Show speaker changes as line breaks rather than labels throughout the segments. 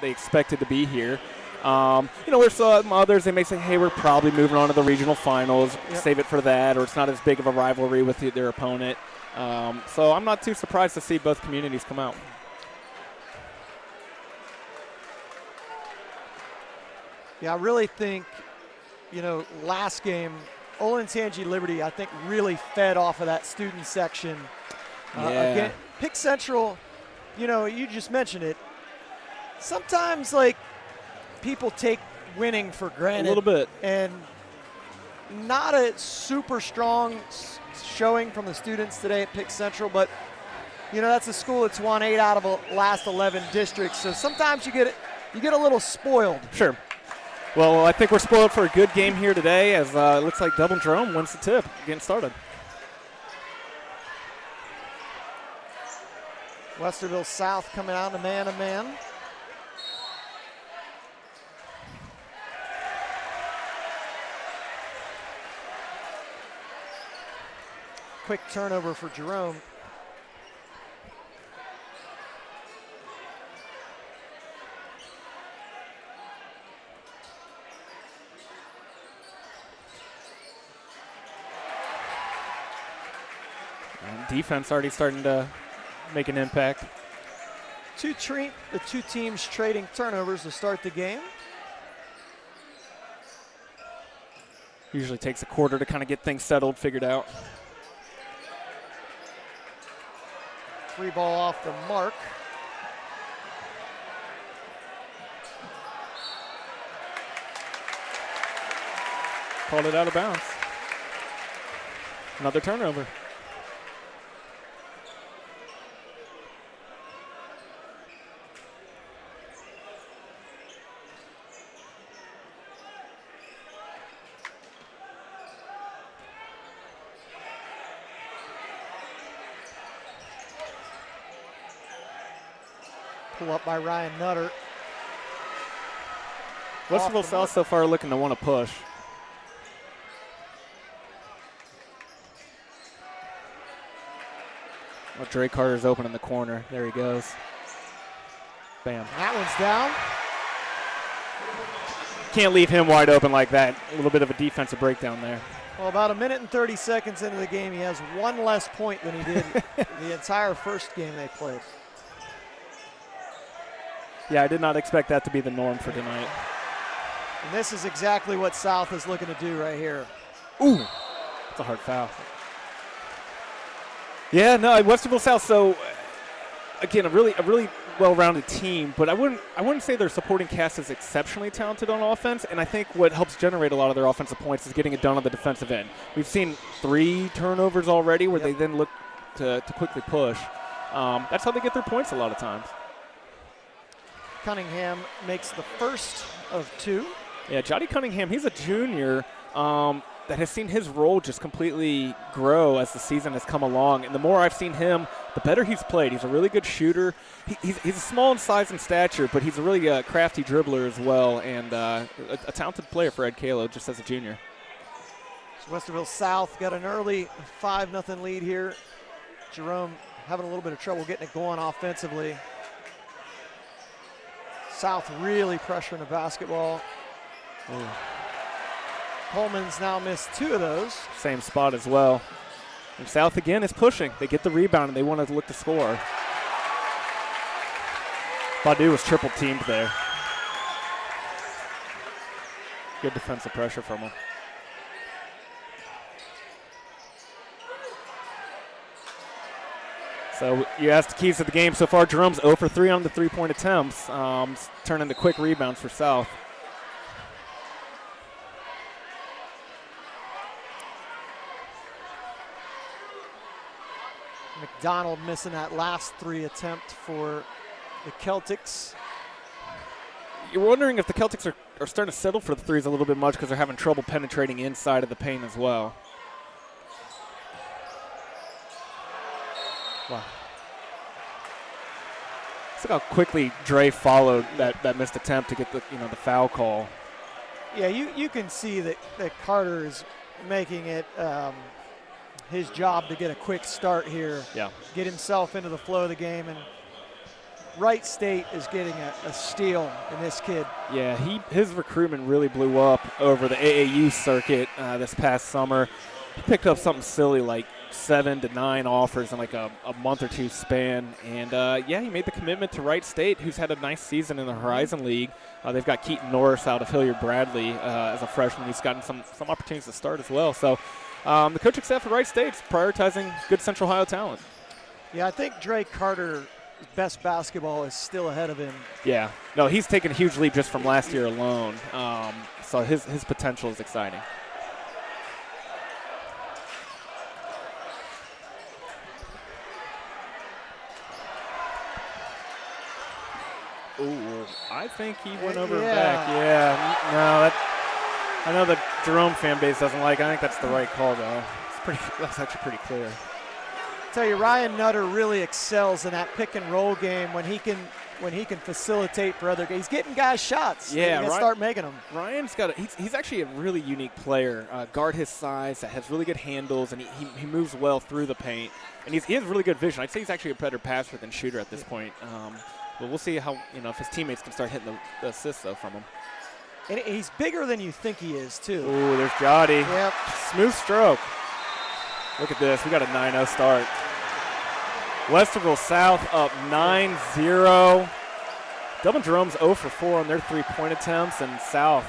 They expected to be here. There's some others, they may say, hey, we're probably moving on to the regional finals, save it for that, or it's not as big of a rivalry with their opponent. So I'm not too surprised to see both communities come out.
Yeah, I really think, last game, Olentangy Liberty, I think, really fed off of that student section. Again, Pick Central, you just mentioned it. Sometimes, people take winning for granted.
A little bit.
And not a super strong showing from the students today at Pick Central, but, that's a school that's won 8 out of the last 11 districts. So sometimes you get a little spoiled.
Sure. Well, I think we're spoiled for a good game here today as it looks like Dublin Jerome wins the tip, getting started.
Westerville South coming out to man-to-man. Quick turnover for Jerome.
And defense already starting to make an impact.
The two teams trading turnovers to start the game.
Usually takes a quarter to kind of get things settled, figured out.
Free ball off the mark.
Called it out of bounds. Another turnover.
Pull up by Ryan Nutter.
Westerville South so far looking to want to push. Well, Dre Carter's open in the corner. There he goes. Bam.
That one's down.
Can't leave him wide open like that. A little bit of a defensive breakdown there.
Well, about 1 minute and 30 seconds into the game, he has one less point than he did the entire first game they played.
Yeah, I did not expect that to be the norm for tonight.
And this is exactly what South is looking to do right here.
Ooh, that's a hard foul. Yeah, no, Westerville South. So again, a really well-rounded team, but I wouldn't say their supporting cast is exceptionally talented on offense. And I think what helps generate a lot of their offensive points is getting it done on the defensive end. We've seen 3 turnovers already, where they then look to quickly push. That's how they get their points a lot of times.
Cunningham makes the first of 2.
Yeah, Jody Cunningham, he's a junior that has seen his role just completely grow as the season has come along. And the more I've seen him, the better he's played. He's a really good shooter. He's small in size and stature, but he's a really crafty dribbler as well, and a talented player for Ed Kalo just as a junior.
So Westerville South got an early 5-0 lead here. Jerome having a little bit of trouble getting it going offensively. South really pressuring the basketball.
Ooh.
Coleman's now missed 2 of those.
Same spot as well. And South again is pushing. They get the rebound and they want to look to score. Badu was triple teamed there. Good defensive pressure from him. So you asked the keys to the game so far. Jerome's 0 for 3 on the 3-point attempts, turning into quick rebounds for South.
McDonald missing that last 3 attempt for the Celtics.
You're wondering if the Celtics are starting to settle for the threes a little bit much because they're having trouble penetrating inside of the paint as well. Wow. Look how quickly Dre followed that missed attempt to get the foul call.
Yeah, you can see that Carter is making it his job to get a quick start here.
Yeah.
Get himself into the flow of the game, and Wright State is getting a steal in this kid.
Yeah, his recruitment really blew up over the AAU circuit this past summer. He picked up something silly like 7 to 9 offers in like a month or two span. And, yeah, he made the commitment to Wright State, who's had a nice season in the Horizon League. They've got Keaton Norris out of Hilliard-Bradley as a freshman. He's gotten some opportunities to start as well. So the coaching staff at Wright State's prioritizing good Central Ohio talent.
Yeah, I think Drake Carter's best basketball is still ahead of him.
Yeah. No, he's taken a huge leap just from last year alone. So his potential is exciting. Ooh, I think he went over back. Yeah, no, I know the Jerome fan base doesn't like it. I think that's the right call, though. That's actually pretty clear.
I tell you, Ryan Nutter really excels in that pick and roll game when he can facilitate for other guys. He's getting guys shots.
Yeah,
start making them.
Ryan's got he's actually a really unique player. Guard his size, that has really good handles, and he moves well through the paint. And he has really good vision. I'd say he's actually a better passer than shooter at this point. But we'll see how, if his teammates can start hitting the assists, though, from him.
And he's bigger than you think he is, too.
Ooh, there's Jotty.
Yep.
Smooth stroke. Look at this. We got a 9-0 start. Westerville South up 9-0. Dublin Jerome's 0 for 4 on their three-point attempts, and South,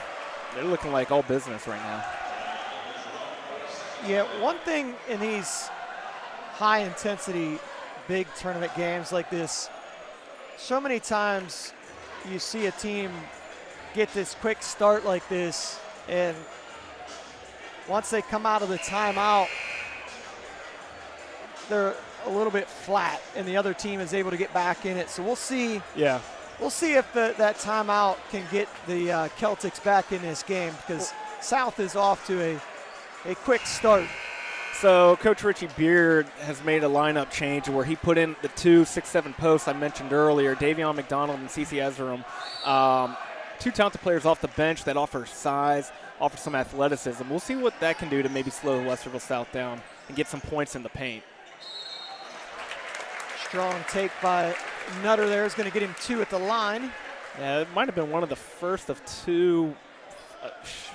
they're looking like all business right now.
Yeah, one thing in these high-intensity, big tournament games like this, so many times you see a team get this quick start like this, and once they come out of the timeout, they're a little bit flat, and the other team is able to get back in it. So we'll see.
Yeah.
We'll see if that timeout can get the Celtics back in this game, because South is off to a quick start.
So Coach Richie Beard has made a lineup change where he put in the 2 6'7" posts I mentioned earlier, Davion McDonald and CeCe Ezram. Two talented players off the bench that offer size, offer some athleticism. We'll see what that can do to maybe slow Westerville South down and get some points in the paint.
Strong take by Nutter there is going to get him 2 at the line.
Yeah, it might have been one of the first of 2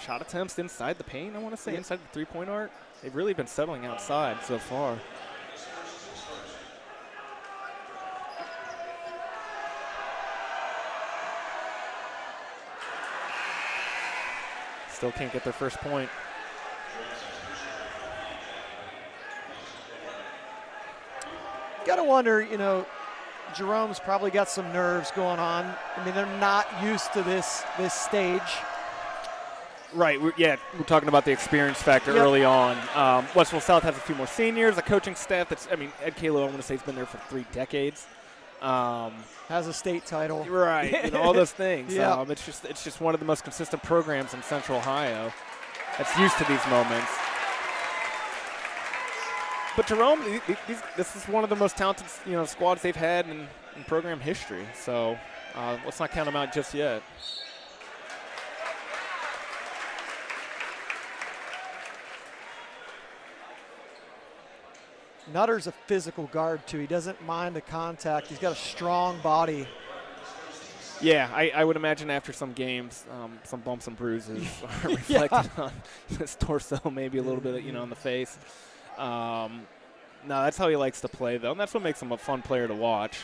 shot attempts inside the paint, I want to say, inside the three-point arc. They've really been settling outside so far. Still can't get their first point.
Got to wonder, Jerome's probably got some nerves going on. I mean, they're not used to this stage.
Right, we're talking about the experience factor early on. Westerville South has a few more seniors, a coaching staff Ed Kalo, I want to say, has been there for 3 decades.
Has a state title.
Right, all those things.
Yeah.
It's just one of the most consistent programs in Central Ohio that's used to these moments. But Jerome, this is one of the most talented squads they've had in program history. So let's not count them out just yet.
Nutter's a physical guard, too. He doesn't mind the contact. He's got a strong body.
Yeah, I would imagine after some games, some bumps and bruises are reflected on his torso, maybe a little bit, on the face. No, that's how he likes to play, though, and that's what makes him a fun player to watch.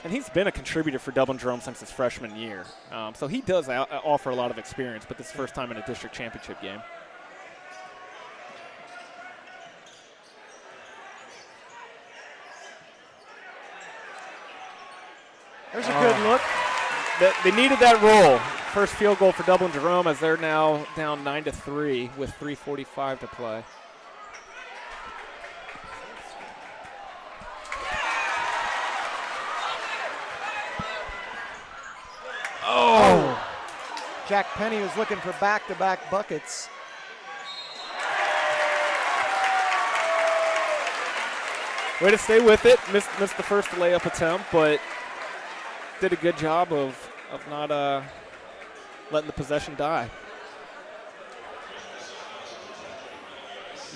And he's been a contributor for Dublin Jerome since his freshman year. So he does offer a lot of experience, but this is first time in a district championship game.
There's a good look.
They needed that roll. First field goal for Dublin Jerome as they're now down 9-3 with 3:45 to play. Oh!
Jack Penny was looking for back-to-back buckets.
Way to stay with it. Missed the first layup attempt, but did a good job of not letting the possession die.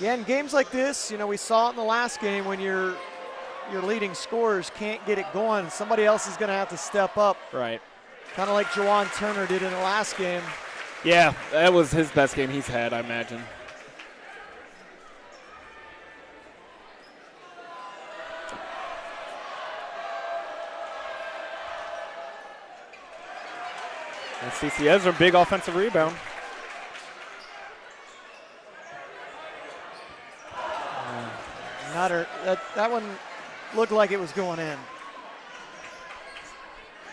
Yeah, in games like this, you know, we saw it in the last game when your leading scorers can't get it going. Somebody else is going to have to step up.
Right.
Kind of like Jawan Turner did in the last game.
Yeah, that was his best game he's had, I imagine. And CC Ezra, big offensive rebound.
That one looked like it was going in.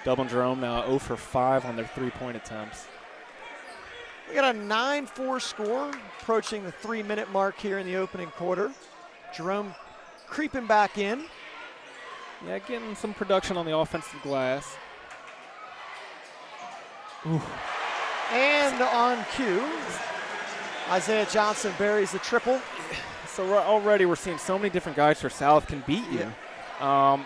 Dublin Jerome now 0 for 5 on their 3-point attempts.
We got a 9-4 score, approaching the 3-minute mark here in the opening quarter. Jerome creeping back in.
Yeah, getting some production on the offensive glass. Ooh.
And on cue, Isaiah Johnson buries the triple.
So already we're seeing so many different guys for South can beat you.
Yeah.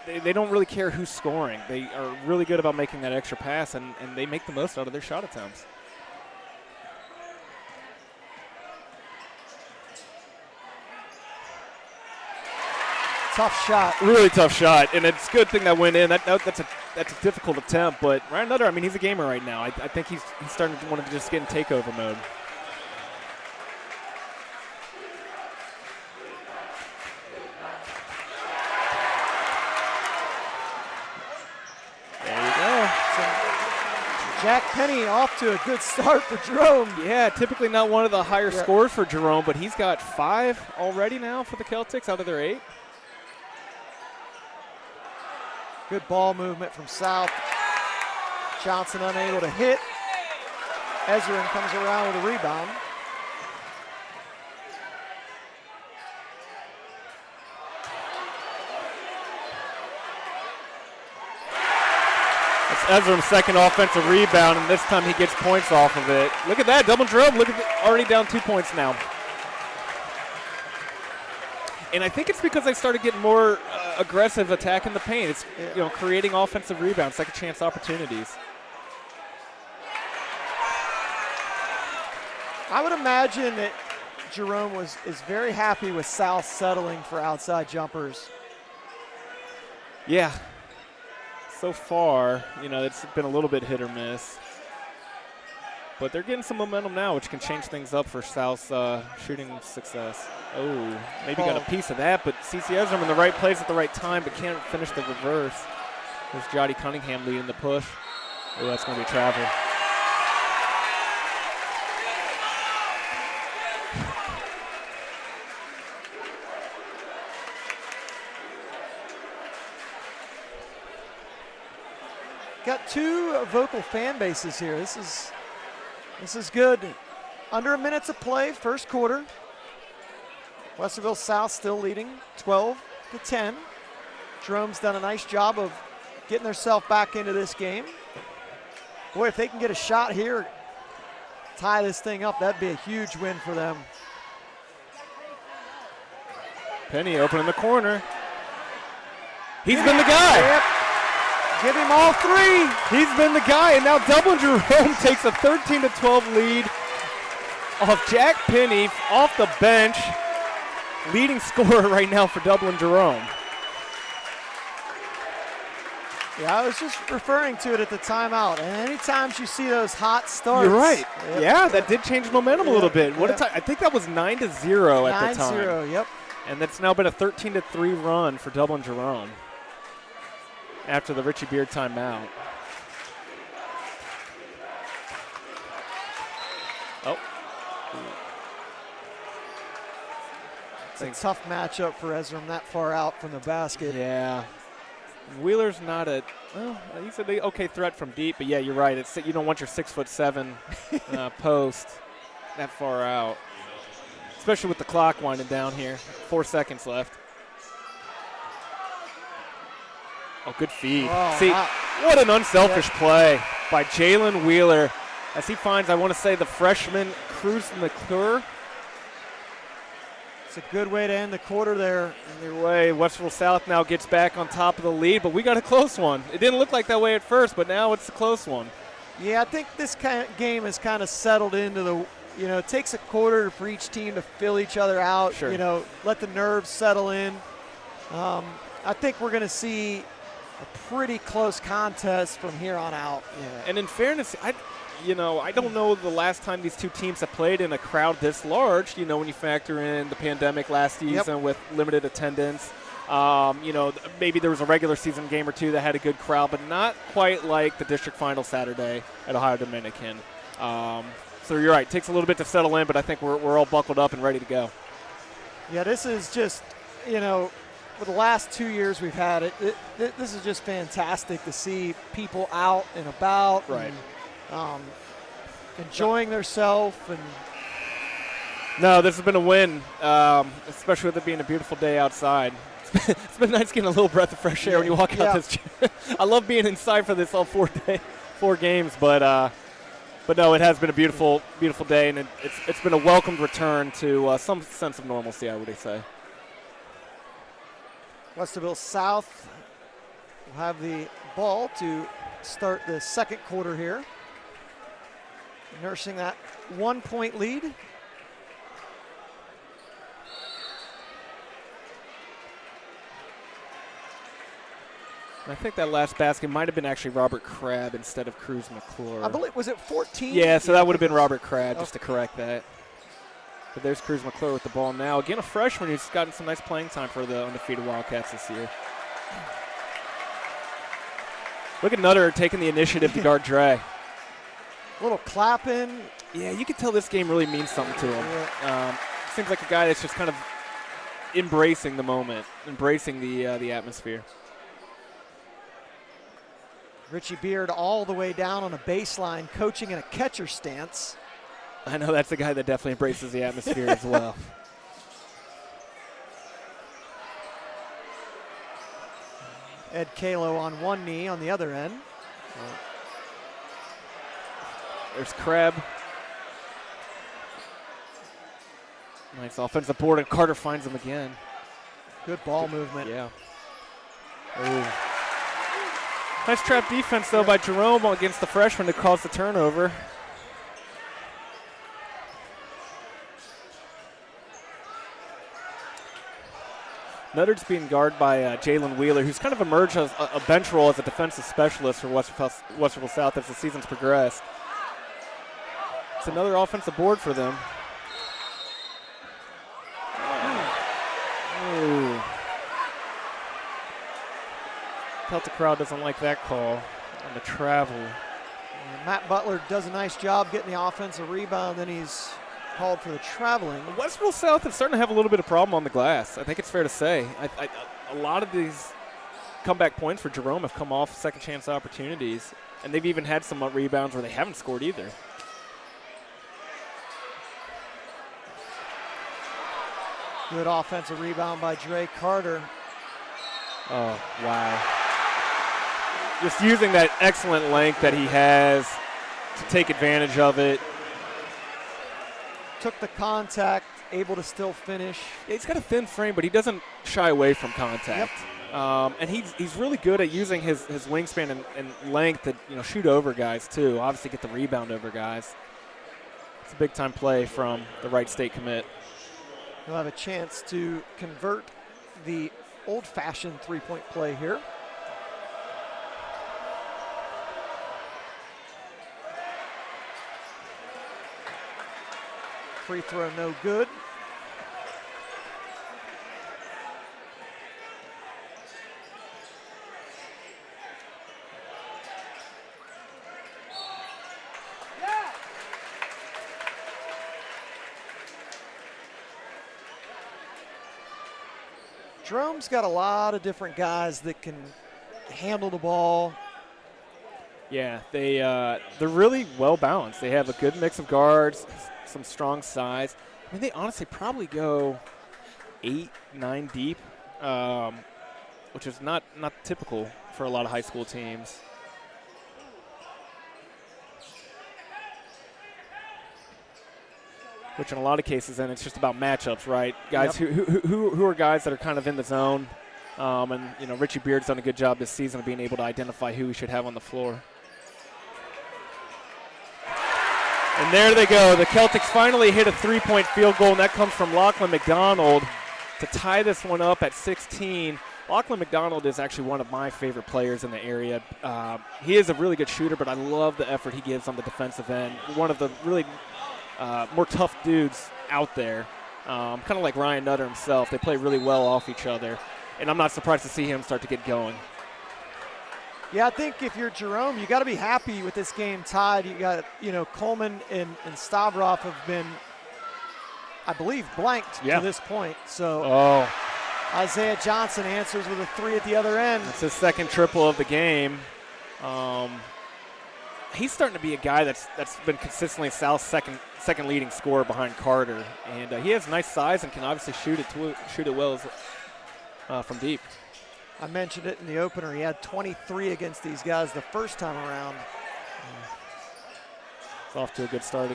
They don't really care who's scoring. They are really good about making that extra pass, and they make the most out of their shot attempts.
Tough shot.
Really tough shot, and it's a good thing that went in. That's a difficult attempt, but Ryan Nutter, I mean, he's a gamer right now. I think he's starting to want to just get in takeover mode.
Jack Penny off to a good start for Jerome.
Yeah, typically not one of the higher scores for Jerome, but he's got 5 already now for the Celtics out of their 8.
Good ball movement from South. Johnson unable to hit. Ezrin comes around with a rebound.
Ezra's second offensive rebound, and this time he gets points off of it. Look at that, Dublin Jerome, look at that, already down 2 points now. And I think it's because they started getting more aggressive attacking the paint. It's creating offensive rebounds, second chance opportunities.
I would imagine that Jerome is very happy with South settling for outside jumpers.
Yeah. So far, it's been a little bit hit or miss. But they're getting some momentum now, which can change things up for South's shooting success. Oh, maybe got a piece of that, but CC Ezra in the right place at the right time, but can't finish the reverse. There's Jody Cunningham leading the push. Oh, that's going to be travel.
Got 2 vocal fan bases here. This is good. Under a minute to play, first quarter. Westerville South still leading 12-10. Jerome's done a nice job of getting themselves back into this game. Boy, if they can get a shot here, tie this thing up, that'd be a huge win for them.
Penny open in the corner. He's been the guy.
Yep. Give him all 3.
He's been the guy, and now Dublin Jerome takes a 13-12 lead off Jack Penny off the bench. Leading scorer right now for Dublin Jerome.
Yeah, I was just referring to it at the timeout. And anytime you see those hot starts.
You're right. Yeah, that did change momentum a little bit. What a time. I think that was 9-0 at the time.
9-0, yep.
And that's now been a 13-3 run for Dublin Jerome after the Richie Beard timeout. Oh.
It's a tough matchup for Ezra that far out from the basket.
Yeah. Wheeler's not a, he's a okay threat from deep, but yeah, you're right. You don't want your 6'7" post that far out, especially with the clock winding down here. 4 seconds left. Oh, good feed.
Oh,
see, what an unselfish play by Jalen Wheeler as he finds, I want to say, the freshman Cruz McClure.
It's a good way to end the quarter there.
Either way, Westerville South now gets back on top of the lead, but we got a close one. It didn't look like that way at first, but now it's a close one.
Yeah, I think this kind of game has kind of settled into You know, it takes a quarter for each team to fill each other out.
Sure.
You know, let the nerves settle in. I think we're going to see a pretty close contest from here on out.
Yeah. And in fairness, I don't know the last time these two teams have played in a crowd this large, you know, when you factor in the pandemic last season with limited attendance. You know, maybe there was a regular season game or two that had a good crowd, but not quite like the district final Saturday at Ohio Dominican. So you're right. It takes a little bit to settle in, but I think we're all buckled up and ready to go.
Yeah, this is just, you know, for the last 2 years we've had it, this is just fantastic to see people out and about.
Right.
And, enjoying themselves. And
no, this has been a win, especially with it being a beautiful day outside. It's been nice getting a little breath of fresh air when you walk out this. I love being inside for this all 4 games, but no, it has been a beautiful, beautiful day, and it's been a welcomed return to some sense of normalcy, I would say.
Westerville South will have the ball to start the second quarter here, nursing that 1-point lead.
I think that last basket might have been actually Robert Crabb instead of Cruz McClure.
I believe, was it 14?
Yeah, so that would have been Robert Crabb, just to correct that. But there's Cruz McClure with the ball now. Again, a freshman who's gotten some nice playing time for the undefeated Wildcats this year. Look at Nutter taking the initiative to guard Dre.
A little clapping.
Yeah, you can tell this game really means something to him. Seems like a guy that's just kind of embracing the moment, embracing the atmosphere.
Richie Beard all the way down on a baseline, coaching in a catcher stance.
I know that's a guy that definitely embraces the atmosphere as well.
Ed Kalo on one knee on the other end.
There's Crabb. Nice offensive board, and Carter finds him again.
Good ball movement.
Yeah. Ooh. Nice trap defense, though, by Jerome against the freshman to cause the turnover. Nutter's being guarded by Jalen Wheeler, who's kind of emerged as a bench role as a defensive specialist for Westerville South as the season's progressed. It's another offensive board for them. Ooh. Felt the crowd doesn't like that call on the travel.
And Matt Butler does a nice job getting the offensive rebound, then he's called for the traveling.
Westerville South is starting to have a little bit of problem on the glass. I think it's fair to say. A lot of these comeback points for Jerome have come off second chance opportunities, and they've even had some rebounds where they haven't scored either.
Good offensive rebound by Dre Carter.
Oh, wow. Just using that excellent length that he has to take advantage of it.
Took the contact, able to still finish.
Yeah, he's got a thin frame, but he doesn't shy away from contact. Yep. And he's really good at using his wingspan and length to shoot over guys too. Obviously get the rebound over guys. It's a big time play from the Wright State commit.
He'll have a chance to convert the old-fashioned three-point play here. Free throw no good. Jerome's got a lot of different guys that can handle the ball.
Yeah, they're really well balanced. They have a good mix of guards, some strong size. I mean, they honestly probably go 8, 9 deep, which is not typical for a lot of high school teams. Which in a lot of cases, then it's just about matchups, right? Guys who are guys that are kind of in the zone, and Richie Beard's done a good job this season of being able to identify who we should have on the floor. And And there they go. The Celtics finally hit a three-point field goal, and that comes from Lachlan McDonald to tie this one up at 16. Lachlan McDonald is actually one of my favorite players in the area. He is a really good shooter, but I love the effort he gives on the defensive end. One of the really more tough dudes out there, kind of like Ryan Nutter himself. They play really well off each other, and I'm not surprised to see him start to get going.
Yeah, I think if you're Jerome, you got to be happy with this game tied. You got, Coleman and Stavrov have been, I believe, blanked to this point. So Isaiah Johnson answers with a three at the other end.
It's his second triple of the game. He's starting to be a guy that's been consistently South's second leading scorer behind Carter, and he has nice size and can obviously shoot it well from deep.
I mentioned it in the opener. He had 23 against these guys the first time around.
It's off to a good start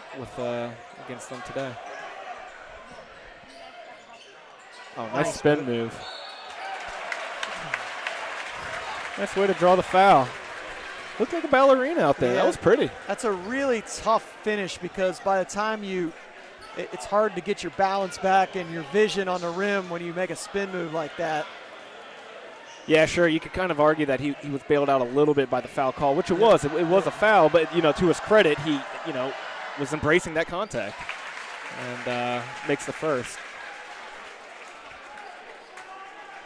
against them today. Oh, nice spin move. Nice way to draw the foul. Looked like a ballerina out there.
Yeah,
that was pretty.
That's a really tough finish because by the time it's hard to get your balance back and your vision on the rim when you make a spin move like that.
Yeah, sure. You could kind of argue that he was bailed out a little bit by the foul call, which it was. It was a foul, but, to his credit, he, was embracing that contact and makes the first.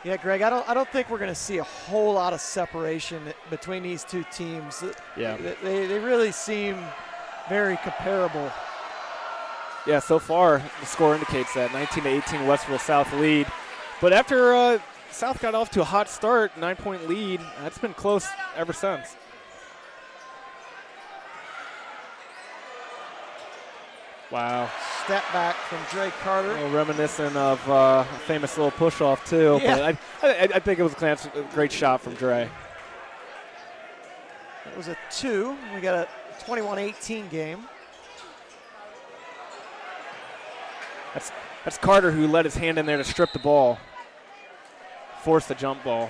Yeah, Greg, I don't think we're going to see a whole lot of separation between these two teams.
Yeah.
They really seem very comparable.
Yeah, so far the score indicates that 19-18 Westerville South lead. But after South got off to a hot start, 9-point lead, that's been close ever since. Wow.
Step back from Dre Carter.
A little reminiscent of a famous little push-off, too.
Yeah.
But I think it was a great shot from Dre.
It was a 2. We got a 21-18 game.
That's Carter who let his hand in there to strip the ball. Force the jump ball.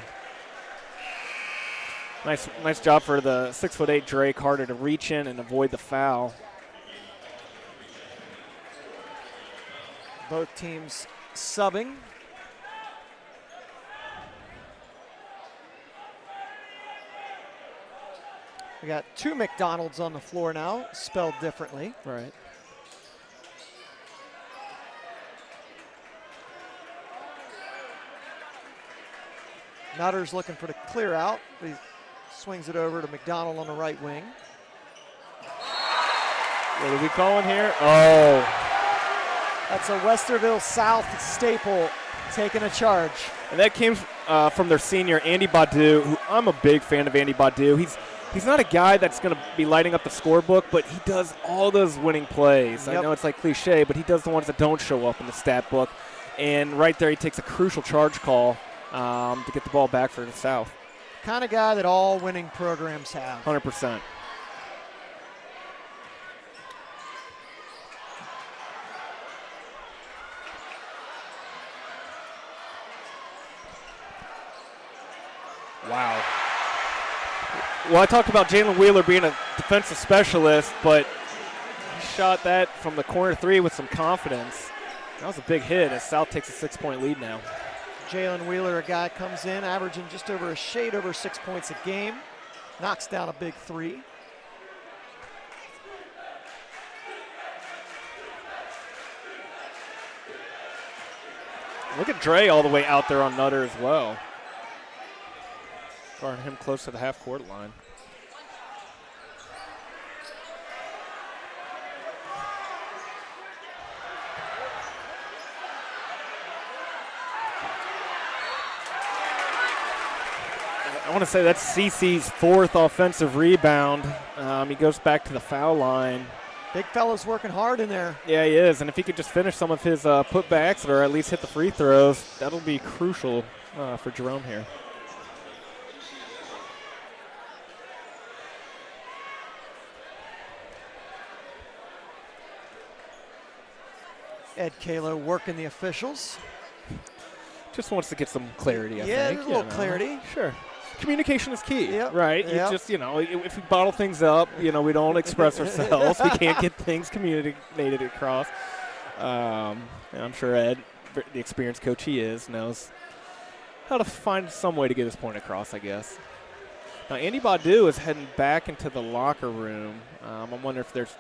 Nice job for the 6'8" Dre Carter to reach in and avoid the foul.
Both teams subbing. We got 2 McDonald's on the floor now, spelled differently.
Right.
Nutter's looking for the clear out. He swings it over to McDonald on the right wing.
What are we calling here? Oh.
That's a Westerville South staple taking a charge.
And that came from their senior, Andy Badu, who I'm a big fan of Andy Badu. He's not a guy that's going to be lighting up the scorebook, but he does all those winning plays.
Yep.
I know it's like cliche, but he does the ones that don't show up in the stat book. And right there, he takes a crucial charge call to get the ball back for the South.
Kind of guy that all winning programs have.
100%. Wow. Well, I talked about Jalen Wheeler being a defensive specialist, but he shot that from the corner 3 with some confidence. That was a big hit as South takes a 6-point lead now.
Jalen Wheeler, a guy comes in averaging just over a shade over 6 points a game. Knocks down a big 3.
Look at Dre all the way out there on Nutter as well. Guarding him close to the half-court line. I want to say that's CC's 4th offensive rebound. He goes back to the foul line.
Big fella's working hard in there.
Yeah, he is. And if he could just finish some of his putbacks or at least hit the free throws, that'll be crucial for Jerome here.
Ed Kalo working the officials.
Just wants to get some clarity, I think.
Yeah, there's a little clarity.
Sure. communication is key,
Yep.
right?
Yep.
You just, if we bottle things up, we don't express ourselves. We can't get things communicated across. And I'm sure Ed, the experienced coach he is, knows how to find some way to get his point across, I guess. Now, Andy Badu is heading back into the locker room. I wonder if there's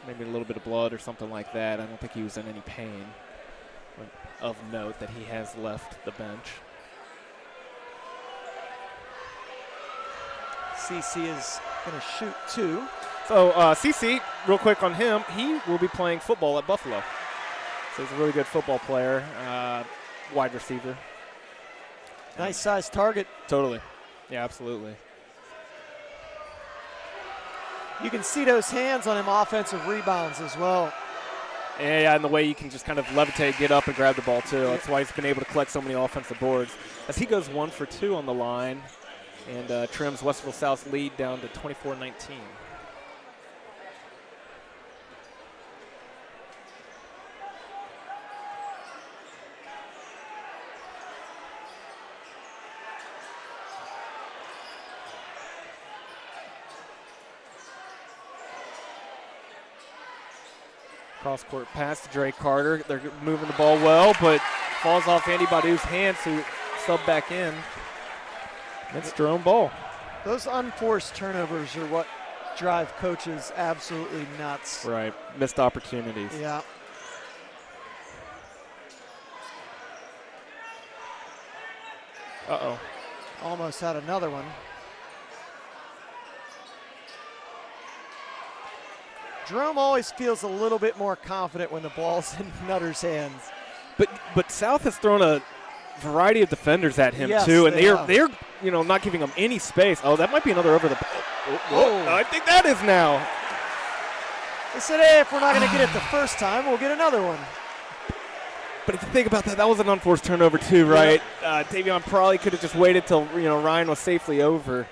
maybe a little bit of blood or something like that. I don't think he was in any pain. Of note that he has left the bench.
CC is going to shoot 2.
So CC, real quick on him, he will be playing football at Buffalo. So he's a really good football player, wide receiver.
Nice size target.
Totally. Yeah, absolutely.
You can see those hands on him, offensive rebounds as well.
Yeah, and the way you can just kind of levitate, get up, and grab the ball, too. That's why he's been able to collect so many offensive boards. As he goes 1 for 2 on the line and trims Westerville South's lead down to 24-19. Cross-court pass to Drake Carter. They're moving the ball well, but falls off Andy Badu's hands, who subbed back in. It's Jerome Ball.
Those unforced turnovers are what drive coaches absolutely nuts.
Right. Missed opportunities.
Yeah.
Uh-oh.
Almost had another one. Jerome always feels a little bit more confident when the ball's in Nutter's hands.
But South has thrown a variety of defenders at him,
yes,
too, and
they're
not giving him any space. Oh, that might be another over the oh, I think that is now.
They said, hey, if we're not going to get it the first time, we'll get another one.
But if you think about that, that was an unforced turnover, too, right? Davion probably could have just waited till Ryan was safely over.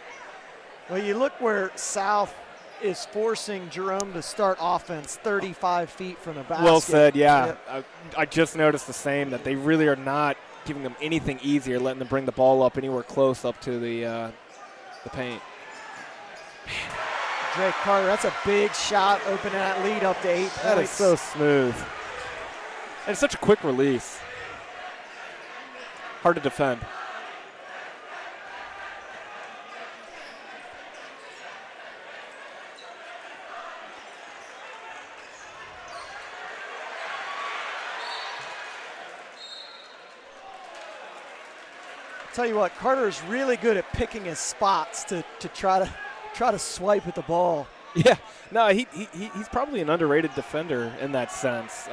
Well, you look where South is forcing Jerome to start offense 35 feet from the basket.
Well said, yeah.
Yep.
I just noticed the same, that they really are not giving them anything easier, letting them bring the ball up anywhere close up to the paint.
Drake Carter, that's a big shot, opening that lead up to 8 points.
That is so smooth. And it's such a quick release. Hard to defend.
Tell you what, Carter is really good at picking his spots to try to swipe at the ball.
Yeah, no, he's probably an underrated defender in that sense.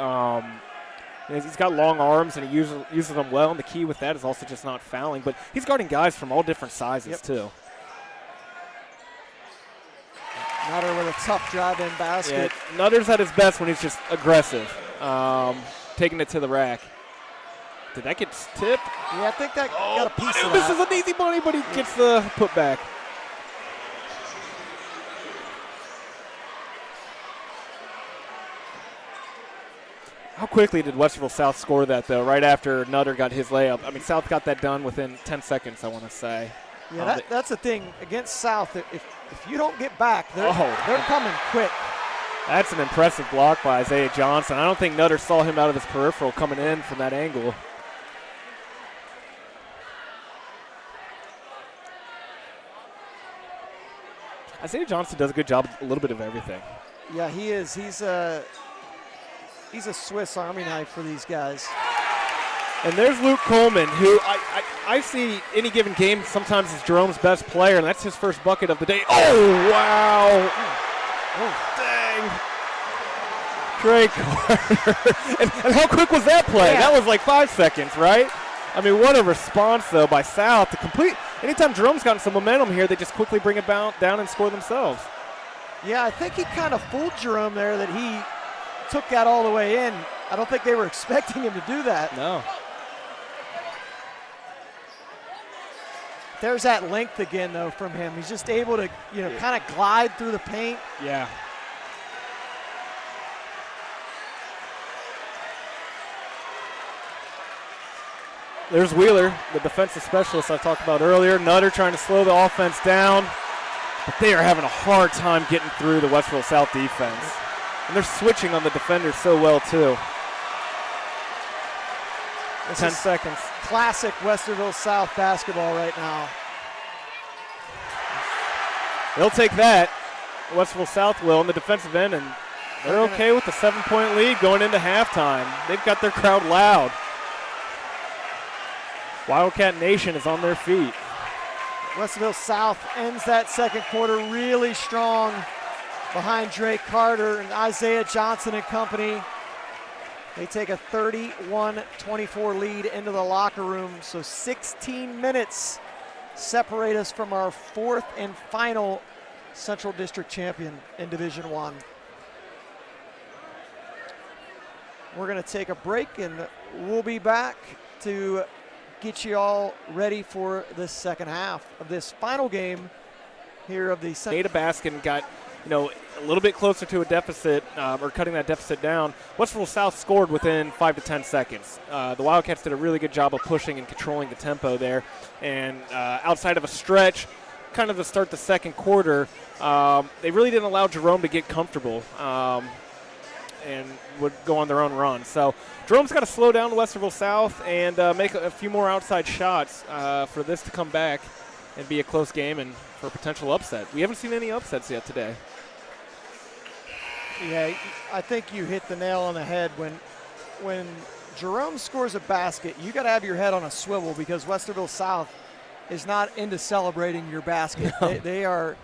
He's got long arms and he uses them well, and the key with that is also just not fouling. But he's guarding guys from all different sizes too.
Nutter with a tough drive-in basket.
Yeah, Nutter's at his best when he's just aggressive, taking it to the rack. Did that get tipped?
Yeah, I think that got a piece of that.
This is an easy bunny, but he gets the putback. How quickly did Westerville South score that, though, right after Nutter got his layup? I mean, South got that done within 10 seconds, I want to say.
Yeah, that's the thing. Against South, if you don't get back, they're coming quick.
That's an impressive block by Isaiah Johnson. I don't think Nutter saw him out of his peripheral coming in from that angle. Isaiah Johnson does a good job, a little bit of everything.
Yeah, he is. He's a Swiss Army knife for these guys.
And there's Luke Coleman, who I see any given game sometimes is Jerome's best player, and that's his first bucket of the day. Oh, wow. Oh, dang. Drake Carter. and how quick was that play? Yeah. That was like 5 seconds, right? I mean, what a response, though, by South to complete. Anytime Jerome's gotten some momentum here, they just quickly bring it down and score themselves.
Yeah, I think he kind of fooled Jerome there that he took that all the way in. I don't think they were expecting him to do that.
No.
There's that length again, though, from him. He's just able to, kind of glide through the paint.
Yeah. There's Wheeler, the defensive specialist I talked about earlier. Nutter trying to slow the offense down, but they are having a hard time getting through the Westerville South defense. And they're switching on the defenders so well, too. 10 seconds.
Classic Westerville South basketball right now.
They'll take that. Westerville South will on the defensive end, and they're okay with the 7-point lead going into halftime. They've got their crowd loud. Wildcat Nation is on their feet.
Westerville South ends that second quarter really strong behind Drake Carter and Isaiah Johnson and company. They take a 31-24 lead into the locker room, so 16 minutes separate us from our fourth and final Central District champion in Division I. We're going to take a break, and we'll be back to get you all ready for the second half of this final game here of the
Ada Baskin got, a little bit closer to a deficit, or cutting that deficit down. Westerville South scored within 5 to 10 seconds. The Wildcats did a really good job of pushing and controlling the tempo there. And outside of a stretch, kind of to start the second quarter, they really didn't allow Jerome to get comfortable and would go on their own run. So Jerome's got to slow down Westerville South and make a few more outside shots for this to come back and be a close game and for a potential upset. We haven't seen any upsets yet today.
Yeah, I think you hit the nail on the head. When Jerome scores a basket, you got to have your head on a swivel because Westerville South is not into celebrating your basket. No. They are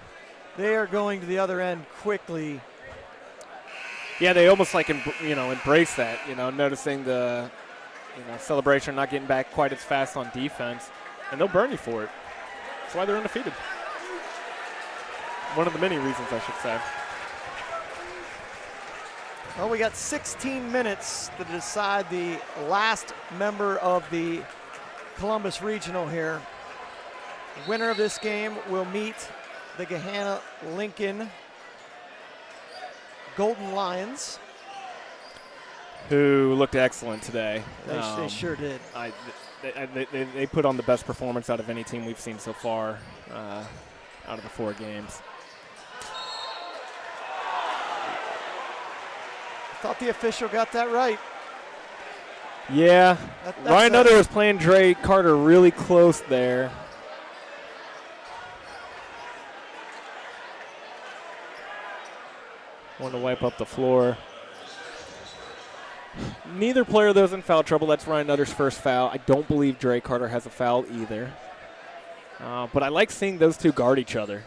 going to the other end quickly.
Yeah, they almost embrace that, noticing the celebration, not getting back quite as fast on defense, and they'll burn you for it. That's why they're undefeated. One of the many reasons, I should say.
Well, we got 16 minutes to decide the last member of the Columbus Regional here. The winner of this game will meet the Gahanna-Lincoln Golden Lions,
who looked excellent today.
They sure did.
They put on the best performance out of any team we've seen so far out of the 4 games.
Thought the official got that right.
Yeah, Ryan Nutter was playing Drake Carter really close there. Want to wipe up the floor. Neither player of those in foul trouble. That's Ryan Nutter's first foul. I don't believe Drake Carter has a foul either. But I like seeing those two guard each other.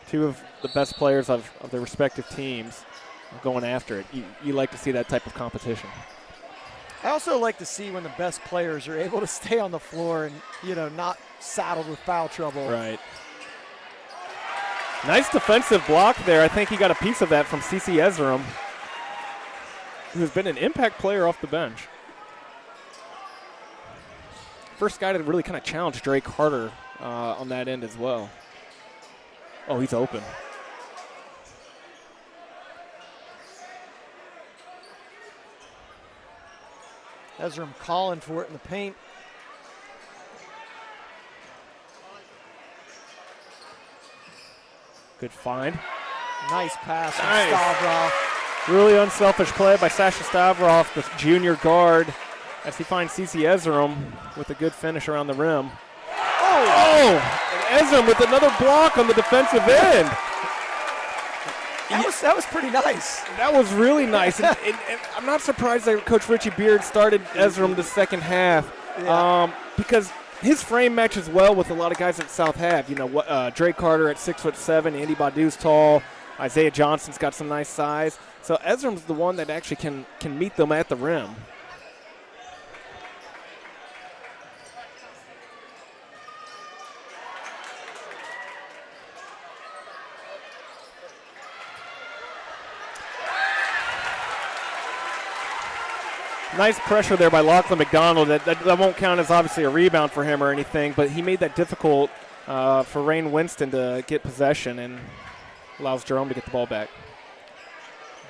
Two of the best players of their respective teams going after it. You like to see that type of competition.
I also like to see when the best players are able to stay on the floor and, not saddled with foul trouble.
Right. Nice defensive block there. I think he got a piece of that from C.C. Ezram, who's been an impact player off the bench. First guy to really kind of challenge Drake Carter on that end as well. Oh, he's open.
Ezram calling for it in the paint.
Good find.
Nice pass from Stavrov.
Really unselfish play by Sasha Stavrov, the junior guard, as he finds C.C. Ezram with a good finish around the rim. Oh! And Ezram with another block on the defensive end.
That was pretty nice.
That was really nice. and I'm not surprised that Coach Richie Beard started Ezram the second half because his frame matches well with a lot of guys at South have. Drake Carter at 6'7", Andy Badu's tall, Isaiah Johnson's got some nice size. So Ezram's the one that actually can meet them at the rim. Nice pressure there by Lachlan McDonald. That won't count as obviously a rebound for him or anything, but he made that difficult for Rain Winston to get possession and allows Jerome to get the ball back.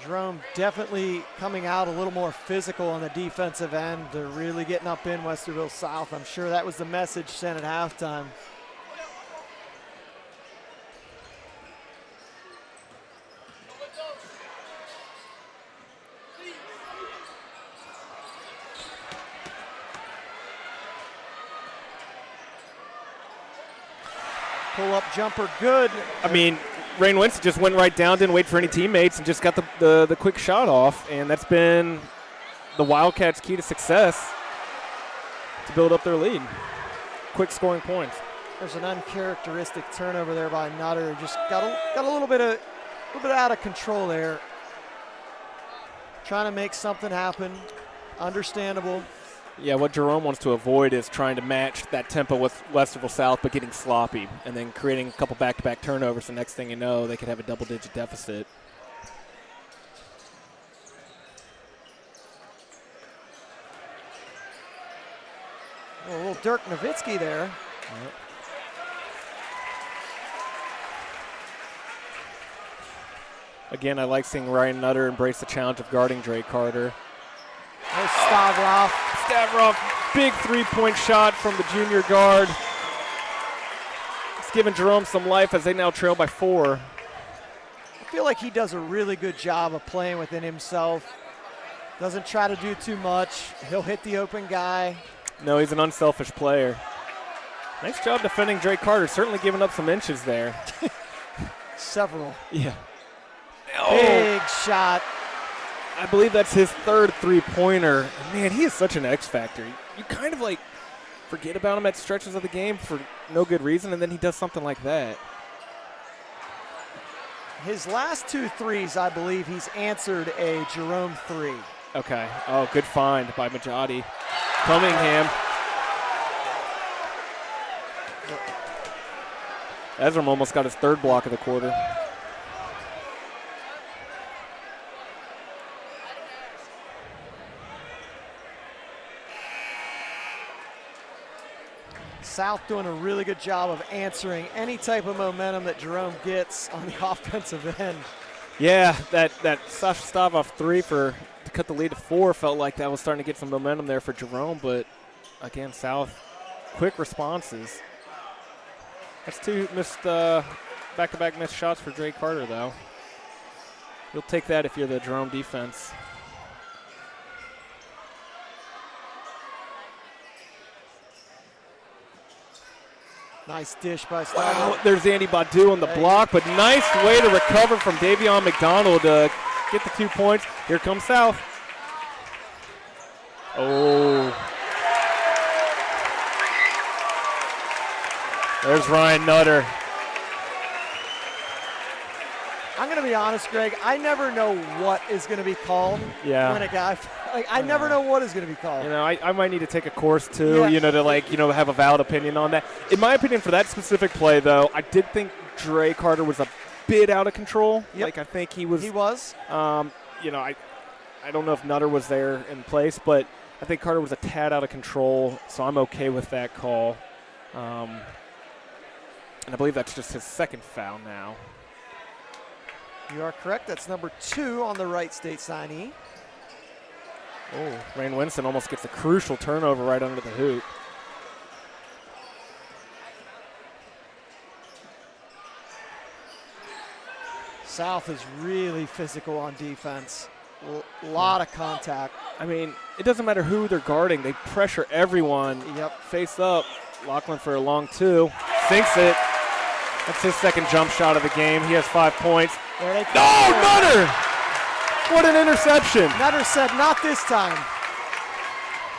Jerome definitely coming out a little more physical on the defensive end. They're really getting up in Westerville South. I'm sure that was the message sent at halftime. Pull-up jumper, good.
I mean, Rain Winston just went right down, didn't wait for any teammates, and just got the quick shot off. And that's been the Wildcats' key to success to build up their lead. Quick scoring points.
There's an uncharacteristic turnover there by Nutter. Just got a little bit out of control there. Trying to make something happen. Understandable.
Yeah, what Jerome wants to avoid is trying to match that tempo with Westerville South, but getting sloppy and then creating a couple back-to-back turnovers. The next thing you know, they could have a double-digit deficit.
A little Dirk Nowitzki there.
Yep. Again, I like seeing Ryan Nutter embrace the challenge of guarding Dre Carter.
There's Stavroff.
Stavroff, big three-point shot from the junior guard. It's giving Jerome some life as they now trail by 4.
I feel like he does a really good job of playing within himself. Doesn't try to do too much. He'll hit the open guy.
No, he's an unselfish player. Nice job defending Dre Carter. Certainly giving up some inches there.
Several.
Yeah.
Big shot.
I believe that's his 3rd three-pointer. Man, he is such an X factor. You kind of like forget about him at stretches of the game for no good reason, and then he does something like that.
His last 2 threes, I believe he's answered a Jerome 3.
Okay. Oh, good find by Majadi. Cunningham. Ezram almost got his 3rd block of the quarter.
South doing a really good job of answering any type of momentum that Jerome gets on the offensive end.
Yeah, that Sasha Stavroff 3 to cut the lead to 4 felt like that was starting to get some momentum there for Jerome, but again, South, quick responses. That's 2 missed back-to-back missed shots for Dre Carter, though. You'll take that if you're the Jerome defense.
Nice dish by Stavroff.
Wow, there's Andy Badu on the block, but nice way to recover from Davion McDonald to get the 2 points. Here comes South. Oh. There's Ryan Nutter.
I'm going to be honest, Greg. I never know what is going to be called when a guy I never know what is going to be called.
You know, I might need to take a course too, to have a valid opinion on that. In my opinion, for that specific play, though, I did think Dre Carter was a bit out of control.
Yep.
Like, I think he was.
He was.
I don't know if Nutter was there in place, but I think Carter was a tad out of control, so I'm okay with that call. And I believe that's just his 2nd foul now.
You are correct. That's number 2 on the Wright State signee.
Oh, Rain Winston almost gets a crucial turnover right under the hoop.
South is really physical on defense. A lot of contact.
I mean, it doesn't matter who they're guarding. They pressure everyone.
Yep.
Face up. Lachlan for a long 2. Sinks it. That's his 2nd jump shot of the game. He has 5 points. No, Nutter! What an interception.
Nutter said, not this time.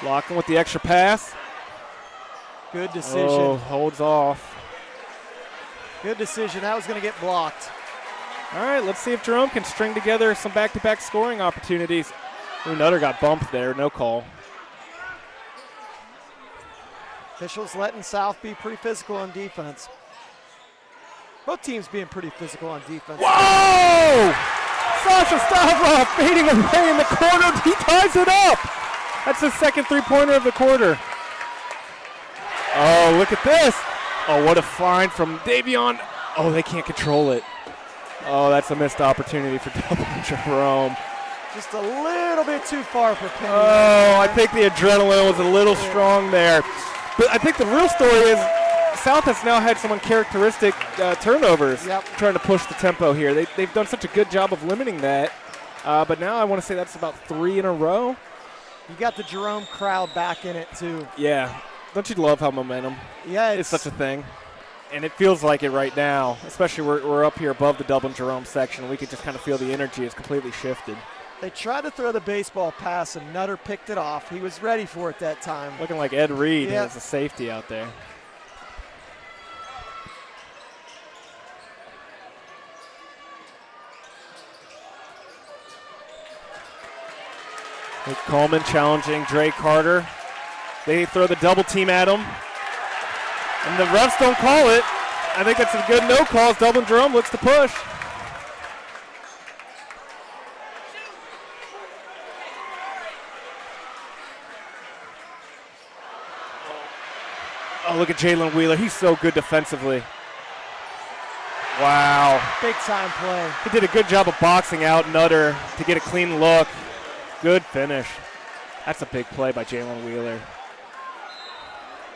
Lachlan with the extra pass.
Good decision.
Oh, holds off.
Good decision. That was going to get blocked.
All right, let's see if Jerome can string together some back-to-back scoring opportunities. Ooh, Nutter got bumped there. No call.
Officials letting South be pretty physical on defense. Both teams being pretty physical on defense.
Whoa! Sasha Stavroff fading away in the corner. He ties it up. That's his 2nd three-pointer of the quarter. Oh, look at this. Oh, what a find from Davion. Oh, they can't control it. Oh, that's a missed opportunity for Dublin Jerome.
Just a little bit too far for Penny.
Oh, I think the adrenaline was a little strong there. But I think the real story is South has now had some uncharacteristic turnovers, trying to push the tempo here. They've done such a good job of limiting that. But now I want to say that's about 3 in a row.
You got the Jerome crowd back in it, too.
Yeah. Don't you love how momentum is such a thing? And it feels like it right now, especially we're up here above the Dublin Jerome section. We can just kind of feel the energy has completely shifted.
They tried to throw the baseball pass, and Nutter picked it off. He was ready for it that time.
Looking like Ed Reed as a safety out there. Nick Coleman challenging Dre Carter. They throw the double team at him. And the refs don't call it. I think that's a good no call as Dublin Jerome looks to push. Oh, look at Jalen Wheeler. He's so good defensively. Wow.
Big time play.
He did a good job of boxing out Nutter to get a clean look. Good finish. That's a big play by Jalen Wheeler,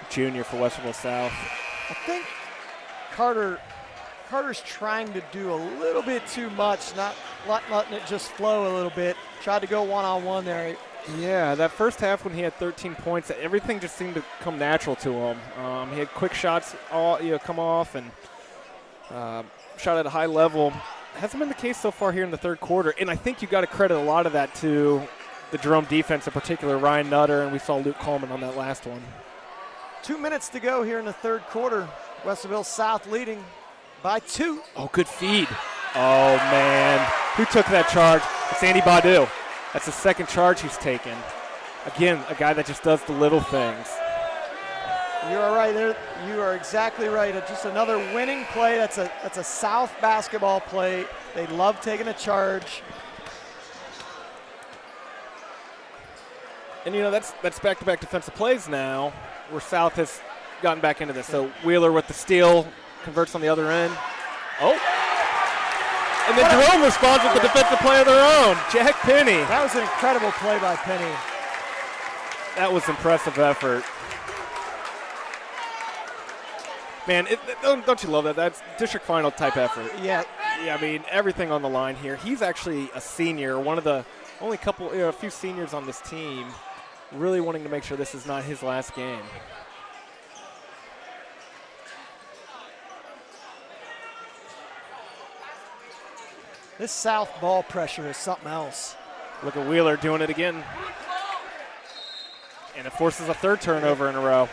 junior for Westerville South.
I think Carter's trying to do a little bit too much, not letting it just flow a little bit. Tried to go one-on-one there.
Yeah, that first half when he had 13 points, everything just seemed to come natural to him. He had quick shots come off and shot at a high level. Hasn't been the case so far here in the third quarter, and I think you got to credit a lot of that to the Jerome defense, in particular Ryan Nutter, and we saw Luke Coleman on that last one.
2 minutes to go here in the third quarter. Westerville South leading by 2.
Oh, good feed. Oh, man. Who took that charge? It's Andy Badu. That's the second charge he's taken. Again, a guy that just does the little things.
You are right there. You are exactly right. Just another winning play. That's a South basketball play. They love taking a charge.
And, that's back-to-back defensive plays now where South has gotten back into this. So Wheeler with the steal, converts on the other end. Oh. And then Jerome responds with the defensive play of their own. Jack Penny.
That was an incredible play by Penny.
That was impressive effort. Man, don't you love that? That's district final type effort.
Yeah.
Yeah, I mean, everything on the line here. He's actually a senior, one of the only a few seniors on this team, really wanting to make sure this is not his last game.
This South ball pressure is something else.
Look at Wheeler doing it again. And it forces a third turnover in a row.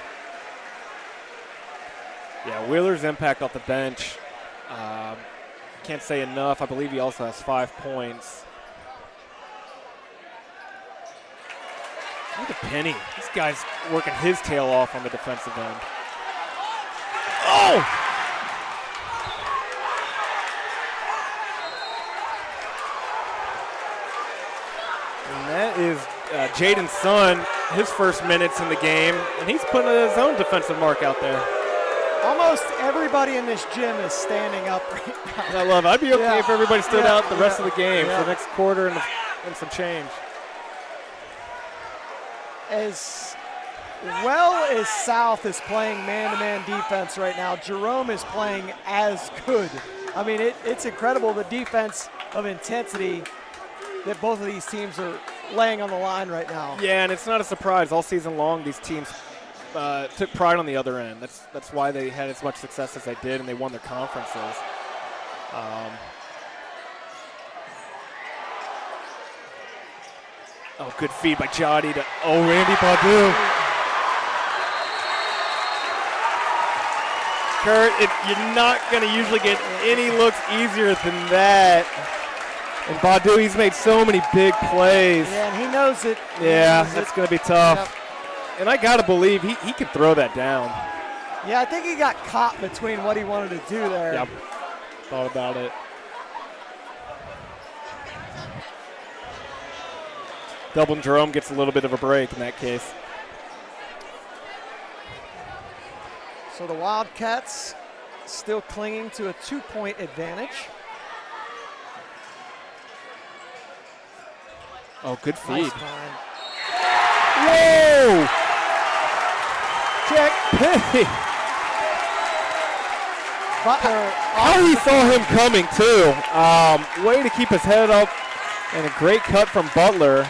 Yeah, Wheeler's impact off the bench, can't say enough. I believe he also has 5 points. Look at Penny. This guy's working his tail off on the defensive end. Oh! And that is Jaden's son, his first minutes in the game, and he's putting his own defensive mark out there.
Almost everybody in this gym is standing up right now.
I love it. I'd be okay if everybody stood out the rest of the game for the next quarter and some change.
As well as South is playing man-to-man defense right now, Jerome is playing as good. I mean, it's incredible the defense of intensity that both of these teams are laying on the line right now.
Yeah, and it's not a surprise. All season long, these teams took pride on the other end. That's why they had as much success as they did, and they won their conferences. Oh, good feed by Jody to Randy Badu. Kurt, you're not going to usually get any looks easier than that. And Badu, he's made so many big plays.
Yeah, and he knows it.
Yeah, that's going to be tough. Yep. And I got to believe he can throw that down.
Yeah, I think he got caught between what he wanted to do there.
Yep, thought about it. Dublin Jerome gets a little bit of a break in that case.
So the Wildcats still clinging to a 2-point advantage.
Oh, good feed.
Nice time.
Whoa! Jack Penny.
Butler.
How he saw him coming, too. Way to keep his head up, and a great cut from Butler.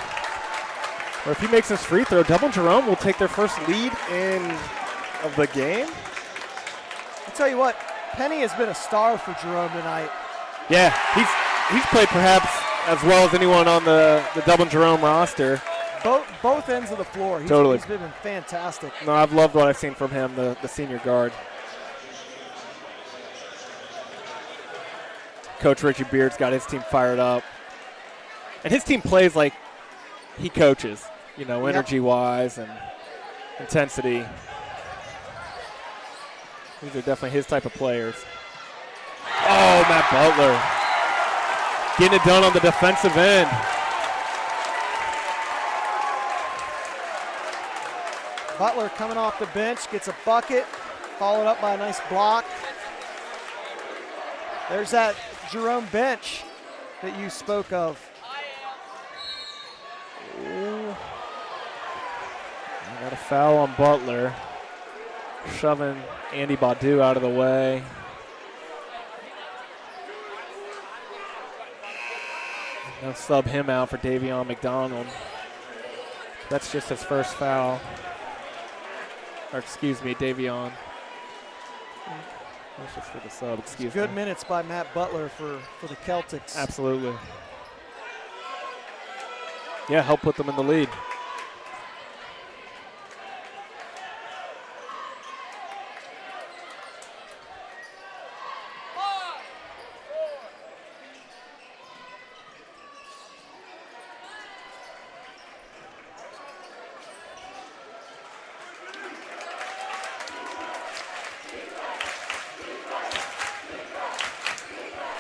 Or if he makes his free throw, Dublin Jerome will take their first lead of the game.
I'll tell you what, Penny has been a star for Jerome tonight.
Yeah, he's played perhaps as well as anyone on the Dublin Jerome roster.
Both ends of the floor. He's been fantastic.
No, I've loved what I've seen from him, the senior guard. Coach Richie Beard's got his team fired up. And his team plays like he coaches, energy-wise and intensity. These are definitely his type of players. Oh, Matt Butler. Getting it done on the defensive end.
Butler coming off the bench, gets a bucket, followed up by a nice block. There's that Jerome bench that you spoke of.
Ooh. Got a foul on Butler. Shoving Andy Badu out of the way. They'll sub him out for Davion McDonald. That's just his first foul. Or excuse me, Davion. That's just for the sub, excuse me.
Good minutes by Matt Butler for the Celtics.
Absolutely. Yeah, help put them in the lead.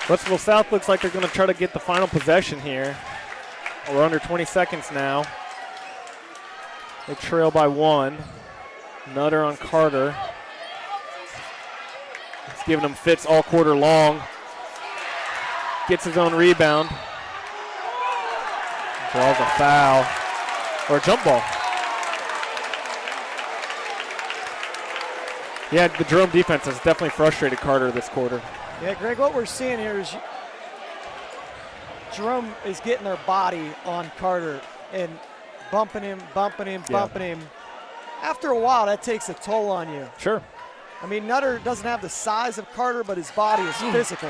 Westerville South looks like they're going to try to get the final possession here. We're under 20 seconds now. They trail by 1. Nutter on Carter. He's giving them fits all quarter long. Gets his own rebound. Draws a foul. Or a jump ball. Yeah, the Jerome defense has definitely frustrated Carter this quarter.
Yeah, Greg, what we're seeing here is Jerome is getting their body on Carter and bumping him. After a while, that takes a toll on you.
Sure.
I mean, Nutter doesn't have the size of Carter, but his body is physical.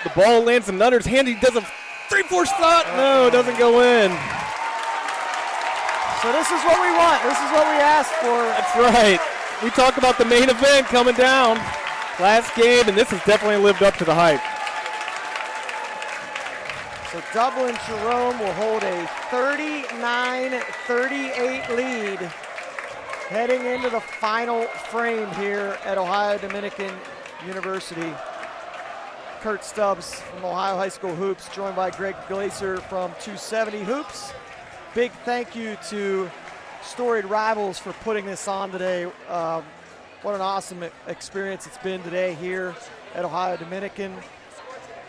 The ball lands in Nutter's hand. He does a 3-4 shot. No, it doesn't go in.
So this is what we want. This is what we asked for.
That's right. We talk about the main event coming down. Last game, and this has definitely lived up to the hype.
So Dublin Jerome will hold a 39-38 lead heading into the final frame here at Ohio Dominican University. Kurt Stubbs from Ohio High School Hoops, joined by Greg Glaser from 270 Hoops. Big thank you to Storied Rivals for putting this on today. What an awesome experience it's been today here at Ohio Dominican.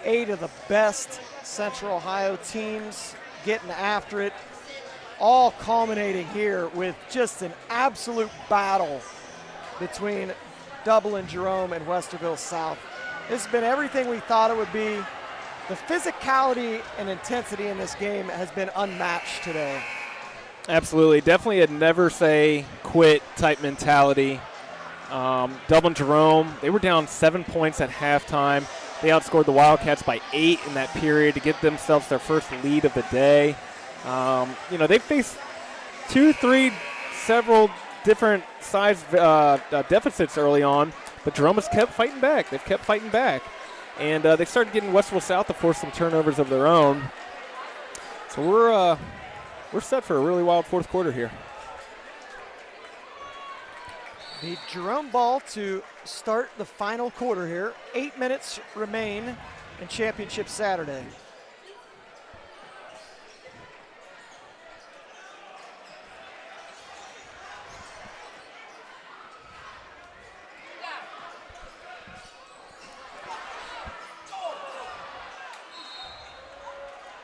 8 of the best Central Ohio teams getting after it, all culminating here with just an absolute battle between Dublin Jerome and Westerville South. This has been everything we thought it would be. The physicality and intensity in this game has been unmatched today.
Absolutely. Definitely a never say quit type mentality. Dublin Jerome, they were down 7 points at halftime. They outscored the Wildcats by 8 in that period to get themselves their first lead of the day. They faced 2, 3, several different size deficits early on, but Jerome has kept fighting back. They've kept fighting back. And they started getting Westerville South to force some turnovers of their own. So we're set for a really wild fourth quarter here.
The Jerome ball to start the final quarter here. 8 minutes remain in Championship Saturday.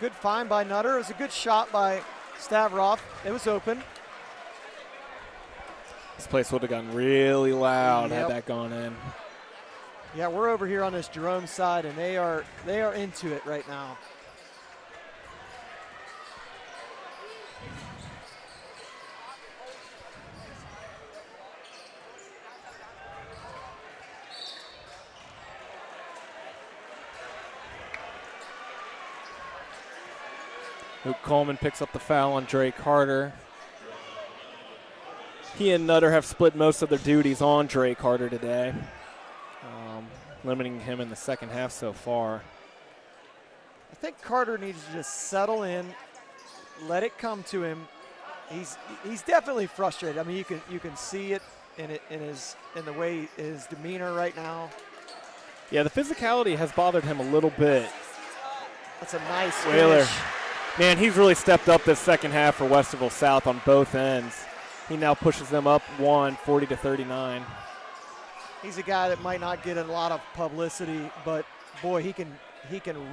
Good find by Nutter. It was a good shot by Stavroff. It was open.
This place would have gotten really loud had that gone in.
Yeah, we're over here on this Jerome side, and they are into it right now.
Luke Coleman picks up the foul on Dre Carter. He and Nutter have split most of their duties on Dre Carter today, limiting him in the second half so far.
I think Carter needs to just settle in, let it come to him. He's definitely frustrated. I mean, you can see it in the way his demeanor right now.
Yeah, the physicality has bothered him a little bit.
That's a nice
Wheeler.
finish.
Man, he's really stepped up this second half for Westerville South on both ends. He now pushes them up 40-39.
He's a guy that might not get a lot of publicity, but boy, he can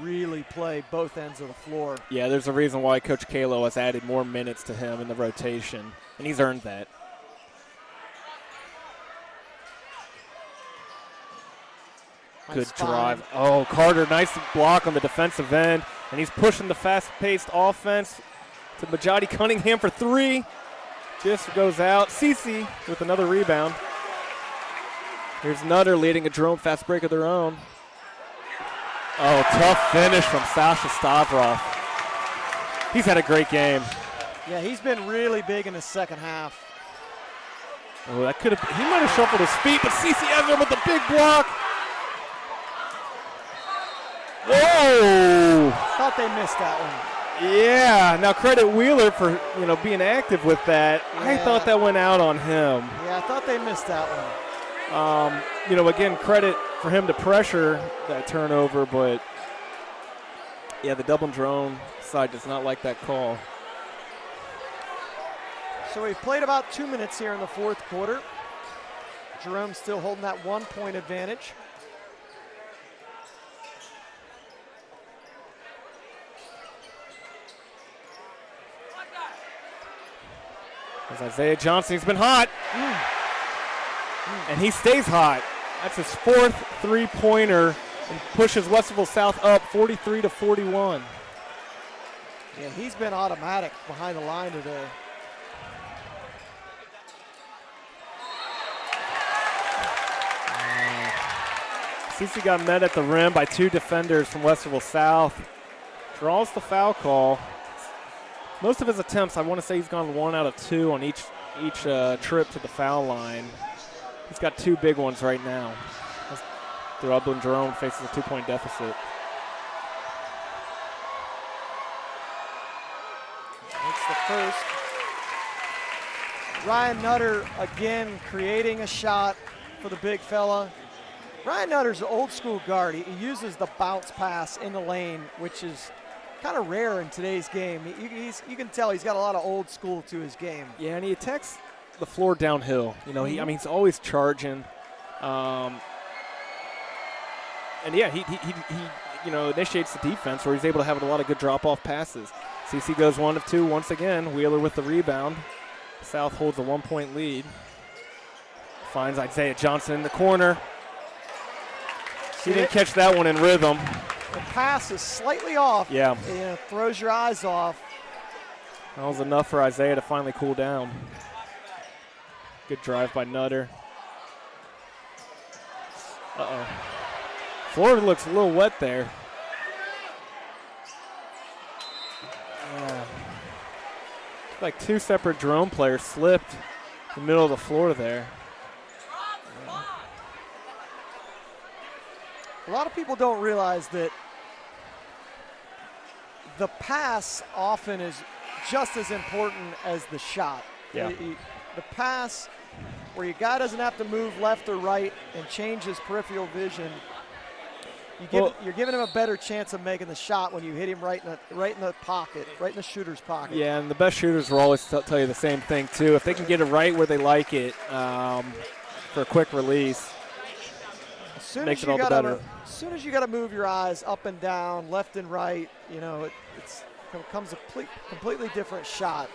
really play both ends of the floor.
Yeah, there's a reason why Coach Kalo has added more minutes to him in the rotation, and he's earned that. Good drive. Oh, Carter, nice block on the defensive end, and he's pushing the fast-paced offense to Majadi Cunningham for three. Just goes out. Cece with another rebound. Here's Nutter leading a Jerome fast break of their own. Oh, tough finish from Sasha Stavroff. He's had a great game.
Yeah, he's been really big in the second half.
Oh, that could have, he might have shuffled his feet, but Cece Ezra with the big block. Whoa!
Thought they missed that one.
Yeah, now credit Wheeler for, being active with that. Yeah. I thought that went out on him.
Yeah, I thought they missed that one.
Again, credit for him to pressure that turnover, but yeah, the Dublin Jerome side does not like that call.
So we've played about 2 minutes here in the fourth quarter. Jerome still holding that 1 point advantage.
As Isaiah Johnson, he's been hot. And he stays hot. That's his fourth three-pointer and pushes Westerville South up 43-41.
Yeah, he's been automatic behind the line today.
Cece got met at the rim by two defenders from Westerville South. Draws the foul call. Most of his attempts, I want to say he's gone 1 out of 2 on each trip to the foul line. He's got two big ones right now. Dublin Jerome faces a 2-point deficit.
That's the first. Ryan Nutter again creating a shot for the big fella. Ryan Nutter's an old school guard. He uses the bounce pass in the lane, which is kind of rare in today's game. You can tell he's got a lot of old school to his game.
Yeah, and he attacks the floor downhill. He's always charging. And yeah, he initiates the defense where he's able to have a lot of good drop-off passes. CC goes 1 of 2 once again. Wheeler with the rebound. South holds a 1-point lead. Finds Isaiah Johnson in the corner. He didn't catch that one in rhythm.
The pass is slightly off.
Yeah.
Throws your eyes off.
That was enough for Isaiah to finally cool down. Good drive by Nutter. Uh-oh. Floor looks a little wet there. Yeah. Like two separate Jerome players slipped in the middle of the floor there. Yeah.
A lot of people don't realize that the pass often is just as important as the shot.
Yeah.
The pass where your guy doesn't have to move left or right and change his peripheral vision. You're giving him a better chance of making the shot when you hit him right in the pocket, right in the shooter's pocket.
Yeah, and the best shooters will always tell you the same thing too. If they can get it right where they like it for a quick release. makes it all the better.
As soon as you got to move your eyes up and down, left and right, it becomes a completely different shot.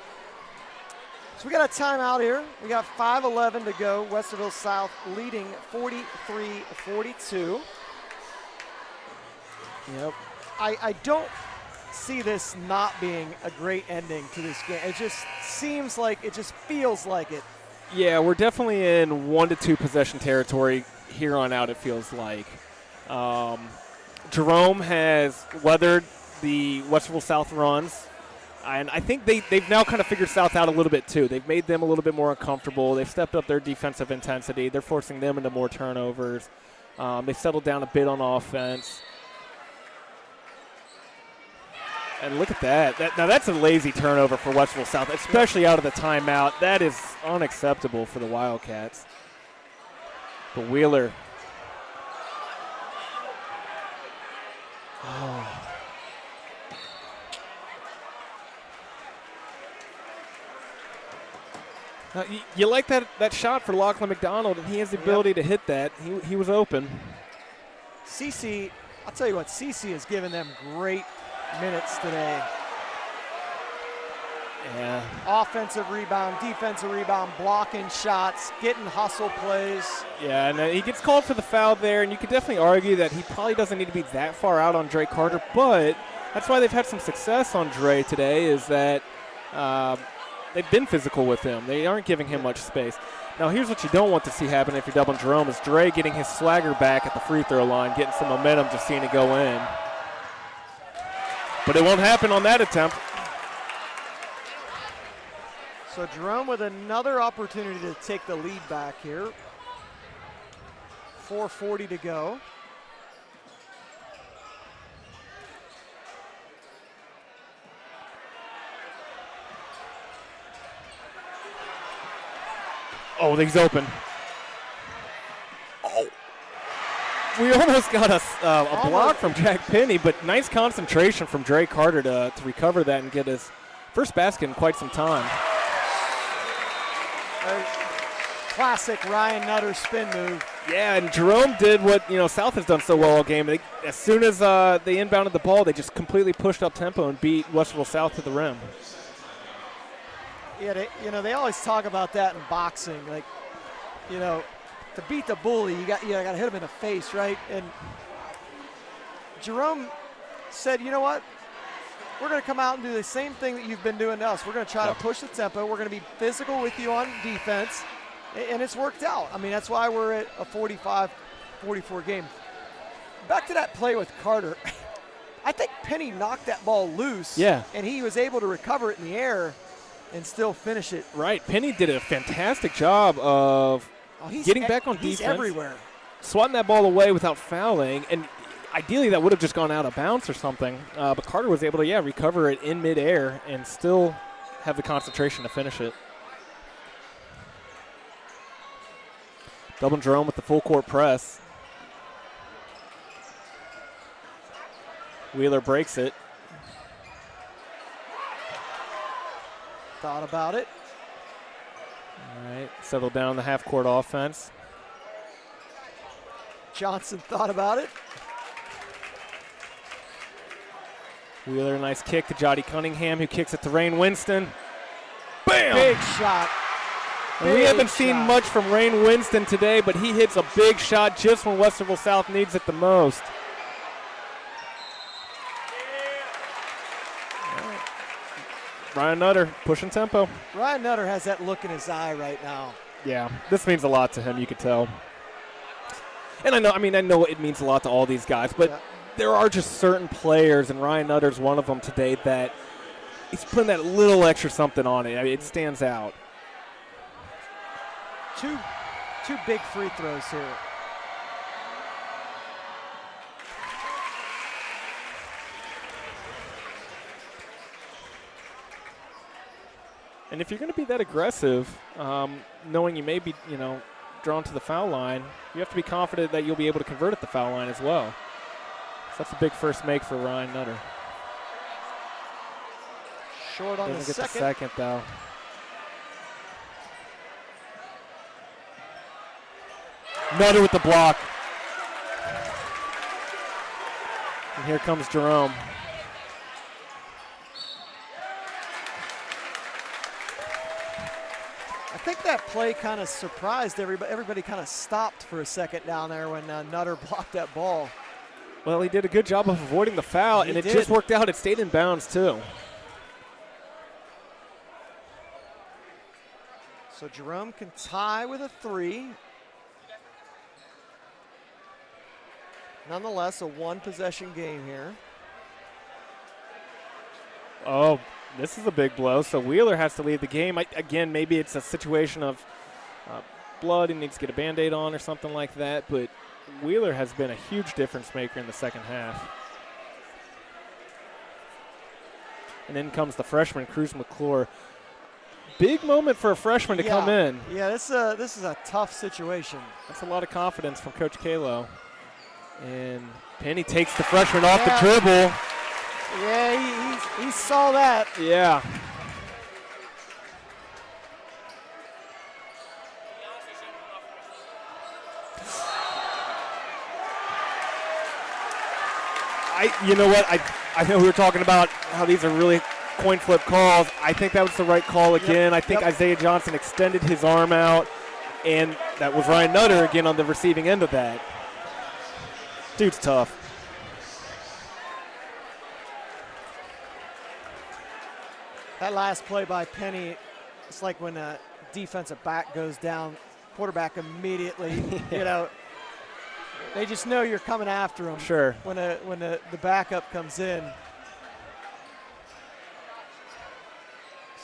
So we got a timeout here. We got 5:11 to go. Westerville South leading 43-42.
Yep.
I don't see this not being a great ending to this game. It just seems like, it just feels like it.
Yeah, we're definitely in 1 to 2 possession territory here on out, it feels like. Jerome has weathered the Westerville South runs, and I think they've now kind of figured South out a little bit too. They've made them a little bit more uncomfortable. They've stepped up their defensive intensity. They're forcing them into more turnovers. They've settled down a bit on offense. And look at that. Now that's a lazy turnover for Westerville South, especially out of the timeout. That is unacceptable for the Wildcats. But Wheeler. Oh. Now, you like that shot for Lachlan McDonald, and he has the ability to hit that. He was open.
CC, I'll tell you what, CC has given them great minutes today.
Yeah.
Offensive rebound, defensive rebound, blocking shots, getting hustle plays.
Yeah, and he gets called for the foul there, and you could definitely argue that he probably doesn't need to be that far out on Dre Carter, but that's why they've had some success on Dre today, is that they've been physical with him. They aren't giving him much space. Now, here's what you don't want to see happen if you're Dublin Jerome is Dre getting his swagger back at the free throw line, getting some momentum, just seeing it go in. But it won't happen on that attempt.
So Jerome with another opportunity to take the lead back here. 4:40 to go.
Oh, he's open. Oh. We almost got a block from Jack Penny, but nice concentration from Dre Carter to recover that and get his first basket in quite some time.
Classic Ryan Nutter spin move.
Yeah, and Jerome did what South has done so well all game. As soon as they inbounded the ball, they just completely pushed up tempo and beat Westerville South to the rim.
Yeah, they always talk about that in boxing. Like, to beat the bully, you got to hit him in the face, right? And Jerome said, you know what? We're going to come out and do the same thing that you've been doing to us. We're going to try to push the tempo. We're going to be physical with you on defense, and it's worked out. I mean, that's why we're at a 45-44 game. Back to that play with Carter. I think Penny knocked that ball loose, and he was able to recover it in the air and still finish it.
Right. Penny did a fantastic job of getting back on defense.
He's everywhere.
Swatting that ball away without fouling, and ideally that would have just gone out of bounds or something. But Carter was able to, recover it in midair and still have the concentration to finish it. Dublin Jerome with the full court press. Wheeler breaks it.
Thought about it.
All right, settle down the half-court offense.
Johnson thought about it.
Wheeler, nice kick to Jody Cunningham, who kicks it to Rain Winston. Bam!
Big shot.
And we haven't seen much from Rain Winston today, but he hits a big shot just when Westerville South needs it the most. Ryan Nutter pushing tempo.
Ryan Nutter has that look in his eye right now.
Yeah, this means a lot to him, you could tell. And I know it means a lot to all these guys, but there are just certain players, and Ryan Nutter's one of them today, that he's putting that little extra something on it. I mean, it stands out.
Two big free throws here.
And if you're going to be that aggressive, knowing you may be, drawn to the foul line, you have to be confident that you'll be able to convert at the foul line as well. So that's a big first make for Ryan Nutter.
Short on
Doesn't
the
get the second, though. Nutter with the block. And here comes Jerome.
I think that play kind of surprised everybody. Everybody kind of stopped for a second down there when Nutter blocked that ball.
Well, he did a good job of avoiding the foul, and it just worked out. It stayed in bounds, too.
So Jerome can tie with a 3. Nonetheless, a 1-possession game here.
Oh, this is a big blow. So Wheeler has to leave the game. Again, maybe it's a situation of blood and needs to get a Band-Aid on or something like that, but Wheeler has been a huge difference maker in the second half. And then comes the freshman, Cruz McClure. Big moment for a freshman to come in.
Yeah, this is a tough situation.
That's a lot of confidence from Coach Kalo. And Penny takes the freshman off the dribble.
Yeah, he saw that.
Yeah. You know what? I know we were talking about how these are really coin flip calls. I think that was the right call again. I think Isaiah Johnson extended his arm out, and that was Ryan Nutter again on the receiving end of that. Dude's tough.
That last play by Penny, it's like when a defensive back goes down, quarterback immediately, you know, they just know you're coming after them.
Sure.
When the backup comes in.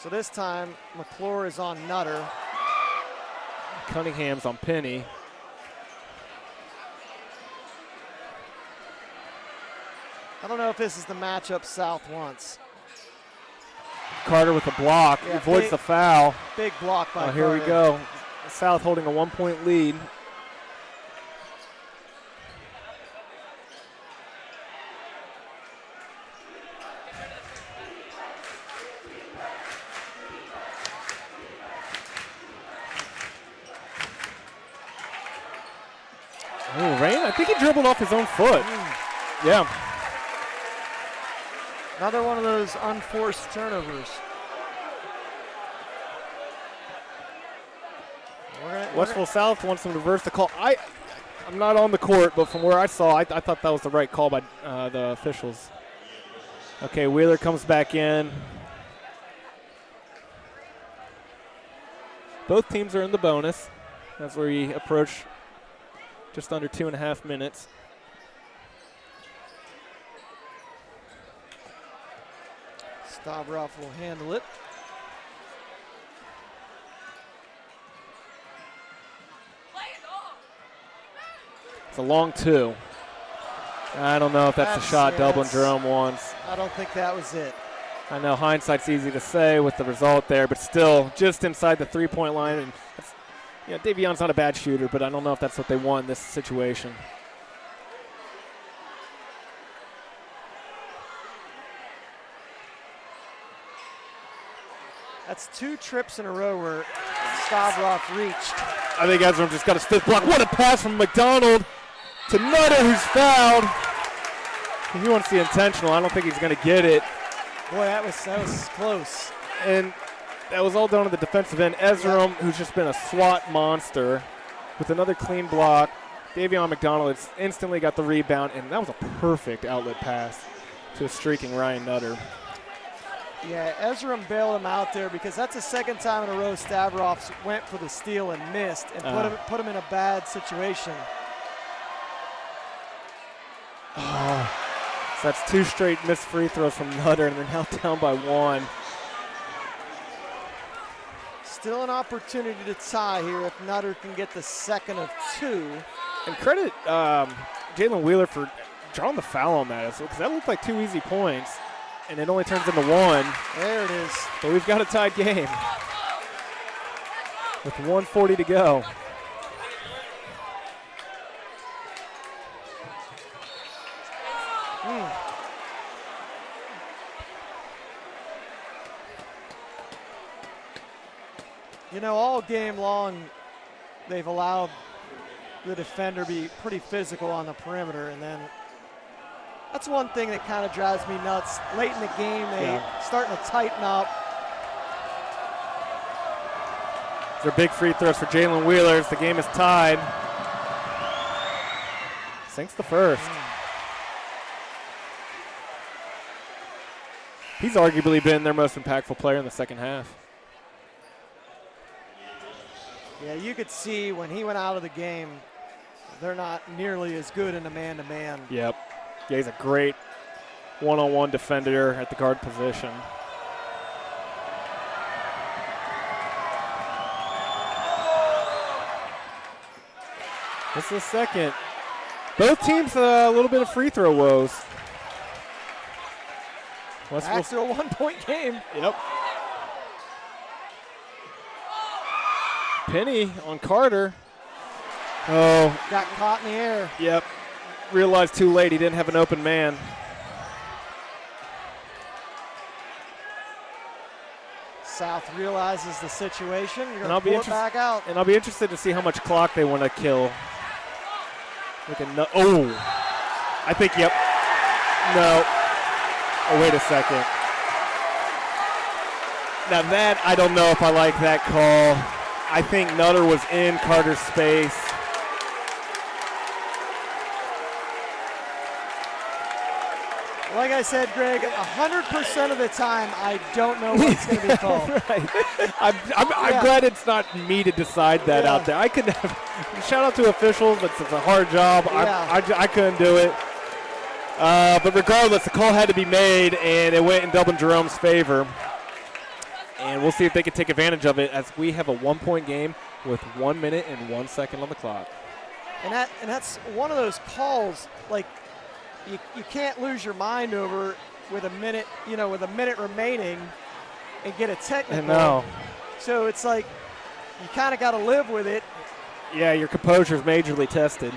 So this time, McClure is on Nutter.
Cunningham's on Penny.
I don't know if this is the matchup South wants.
Carter with a block, avoids the foul.
Big block by Carter.
Here we go. South holding a 1-point lead. Oh, Rain, I think he dribbled off his own foot. Yeah.
Another one of those unforced turnovers.
Westerville South wants them to reverse the call. I'm not on the court, but from where I saw, I thought that was the right call by the officials. Okay, Wheeler comes back in. Both teams are in the bonus as we approach just under 2.5 minutes.
Stavroff will handle it.
It's a long 2. I don't know if that's the shot Dublin Jerome wants.
I don't think that was it.
I know hindsight's easy to say with the result there, but still just inside the 3-point line. And Davion's not a bad shooter, but I don't know if that's what they want in this situation.
That's 2 trips in a row where Stavroff reached.
I think Ezra just got a stiff block. What a pass from McDonald to Nutter, who's fouled. He wants the intentional. I don't think he's going to get it.
Boy, that was close.
And that was all done on the defensive end. Ezra, who's just been a SWAT monster, with another clean block. Davion McDonald has instantly got the rebound, and that was a perfect outlet pass to a streaking Ryan Nutter.
Yeah, Ezra bailed him out there because that's the second time in a row Stavroff went for the steal and missed and put him in a bad situation.
Oh, so that's 2 straight missed free throws from Nutter, and they're now down by 1.
Still an opportunity to tie here if Nutter can get the second of 2.
And credit Jalen Wheeler for drawing the foul on that, because that looked like 2 easy points. And it only turns into 1.
There it is.
But we've got a tied game with 1:40 to go.
You know, all game long, they've allowed the defender to be pretty physical on the perimeter, and then That's one thing that kind of drives me nuts. Late in the game, they starting to tighten up.
These are big free throws for Jalen Wheelers. The game is tied. Sinks the first. He's arguably been their most impactful player in the second half.
Yeah, you could see when he went out of the game, they're not nearly as good in a man-to-man.
Yep. Yeah, he's a great one-on-one defender at the guard position. This is the second. Both teams a little bit of free throw woes.
Back to a one-point game.
Yep. Penny on Carter. Oh.
Got caught in the air.
Yep. Realized too late he didn't have an open man.
South realizes the situation. You're going to pull it back out.
And I'll be interested to see how much clock they want to kill. Oh. I think, yep. No. Oh, wait a second. Now that, I don't know if I like that call. I think Nutter was in Carter's space.
Like I said, Greg, 100% of the time, I don't know what's going to be called.
Right. I'm glad it's not me to decide that out there. I could have, shout out to officials. It's a hard job. I couldn't do it. But regardless, the call had to be made, and it went in Dublin Jerome's favor. And we'll see if they can take advantage of it as we have a one-point game with 1 minute and 1 second on the clock.
And that's one of those calls, like, you can't lose your mind over with a minute, with a minute remaining and get a technical.
No.
So it's like you kind of got to live with it.
Yeah, your composure is majorly tested.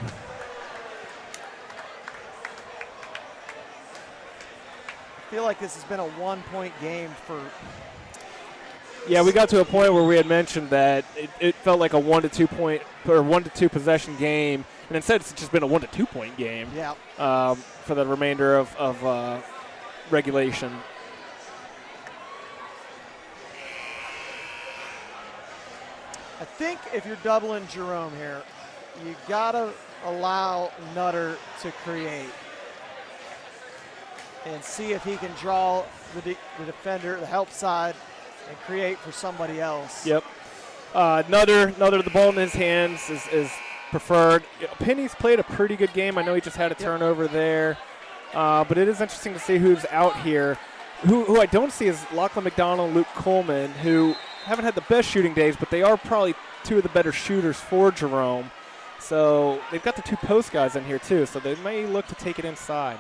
I feel like this has been a one-point game for.
Yeah, we got to a point where we had mentioned that it felt like a 1 to 2 point or 1 to 2 possession game, and instead it's just been a 1 to 2 point game.
Yeah.
For the remainder of regulation.
I think if you're Dublin Jerome here, you gotta allow Nutter to create and see if he can draw the defender, the help side, and create for somebody else.
Yep. Nutter, the ball in his hands is preferred. Penny's played a pretty good game. I know he just had a turnover there. But it is interesting to see who's out here. Who I don't see is Lachlan McDonald and Luke Coleman, who haven't had the best shooting days, but they are probably two of the better shooters for Jerome. So they've got the two post guys in here too, so they may look to take it inside.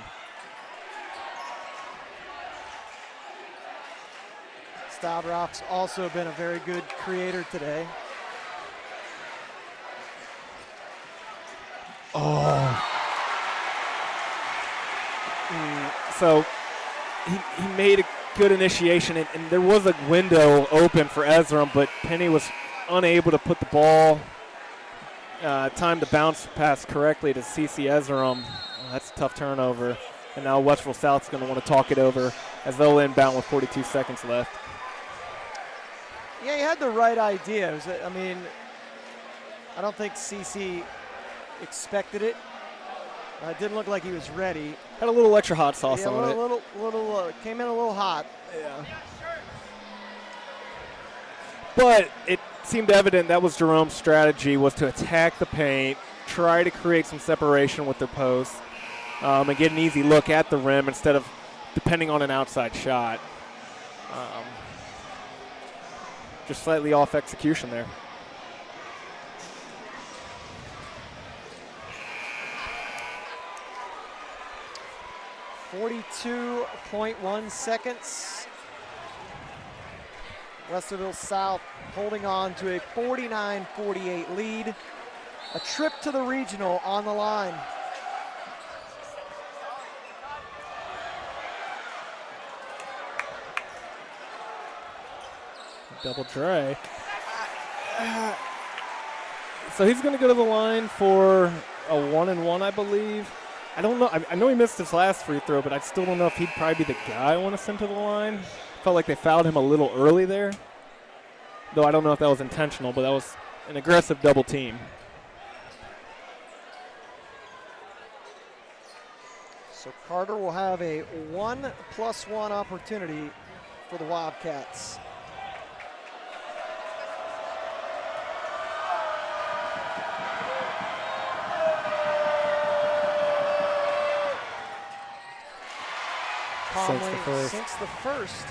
Stoutrock's also been a very good creator today.
Oh. So he made a good initiation, and there was a window open for Ezra, but Penny was unable to put the ball, time to bounce pass correctly to CC Ezra. That's a tough turnover. And now Westerville South's going to want to talk it over as they'll inbound with 42 seconds left.
Yeah, he had the right idea. I mean, I don't think CC expected it. It didn't look like he was ready.
Had a little extra hot sauce on it.
Came in a little hot.
Yeah. But it seemed evident that was Jerome's strategy, was to attack the paint, try to create some separation with their posts, and get an easy look at the rim instead of depending on an outside shot. Just slightly off execution there.
.1 seconds. Westerville South holding on to a 49-48 lead. A trip to the regional on the line.
Double try. So he's going to go to the line for a 1-and-1, I believe. I don't know. I know he missed his last free throw, but I still don't know if he'd probably be the guy I want to send to the line. Felt like they fouled him a little early there, though I don't know if that was intentional, but that was an aggressive double team.
So Carter will have a 1+1 opportunity for the Wildcats. Conley sinks the first.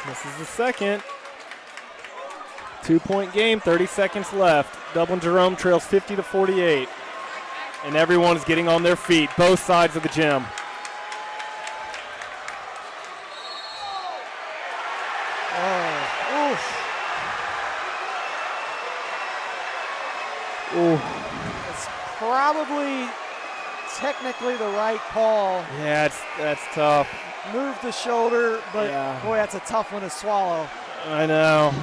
This is the second. 2-point game, 30 seconds left. Dublin Jerome trails 50-48. And everyone's getting on their feet, both sides of the gym.
Ooh. It's probably technically the right call.
Yeah, that's tough.
Moved the shoulder, but
yeah.
Boy, that's a tough one to swallow.
I know.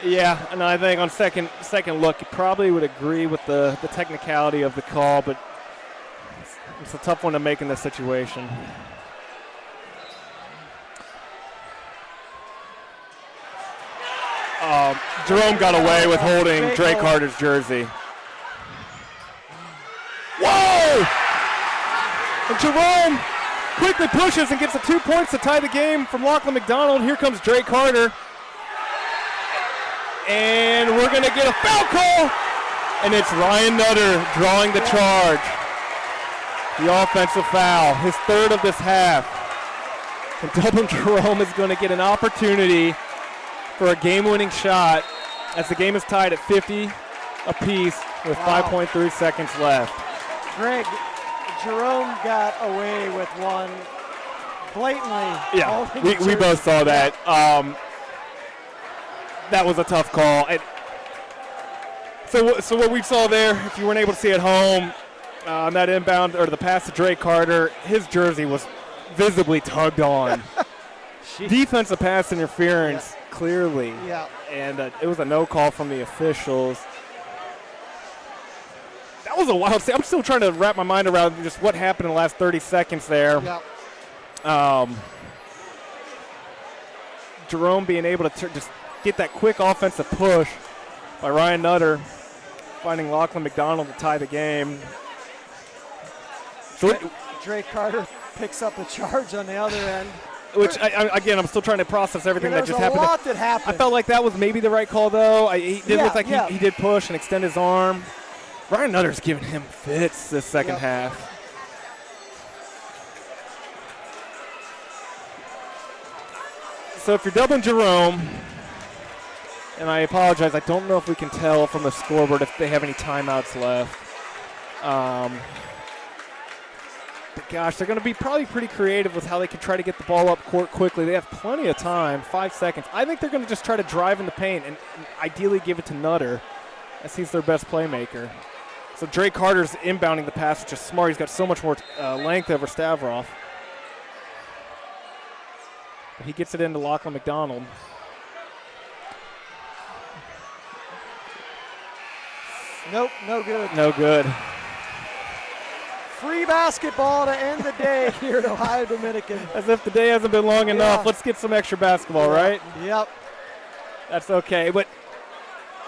Yeah, and I think on second look, you probably would agree with the technicality of the call, but it's a tough one to make in this situation. Jerome got away with holding Drake Carter's jersey. Whoa! And Jerome quickly pushes and gets the 2 points to tie the game from Lachlan McDonald. Here comes Drake Carter. And we're going to get a foul call. And it's Ryan Nutter drawing the charge. The offensive foul, his third of this half. And Dublin Jerome is going to get an opportunity for a game-winning shot as the game is tied at 50 apiece with 5.3 seconds left.
Greg, Jerome got away with one blatantly.
Yeah, we both saw that. That was a tough call. So what we saw there, if you weren't able to see at home, on that inbound or the pass to Drake Carter, his jersey was visibly tugged on. Defensive pass interference, clearly.
Yeah.
And it was a no call from the officials. That was a wild. I'm still trying to wrap my mind around just what happened in the last 30 seconds there.
Yeah.
Jerome being able to just get that quick offensive push by Ryan Nutter, finding Lachlan McDonald to tie the game. So
Drake Carter picks up the charge on the other end.
Which, again, I'm still trying to process everything that just happened.
There's a lot that happened.
I felt like that was maybe the right call, though. He did look like he did push and extend his arm. Ryan Nutter's giving him fits this second half. So if you're Dublin Jerome, and I apologize, I don't know if we can tell from the scoreboard if they have any timeouts left. But gosh, they're going to be probably pretty creative with how they can try to get the ball up court quickly. They have plenty of time, 5 seconds. I think they're going to just try to drive in the paint and ideally give it to Nutter, as he's their best playmaker. So Drake Carter's inbounding the pass, which is smart. He's got so much more length over Stavroff. But he gets it into Lachlan McDonald.
Nope, no good.
No good.
Free basketball to end the day here at Ohio Dominican.
As if the day hasn't been long enough. Let's get some extra basketball, right?
Yep.
That's okay, but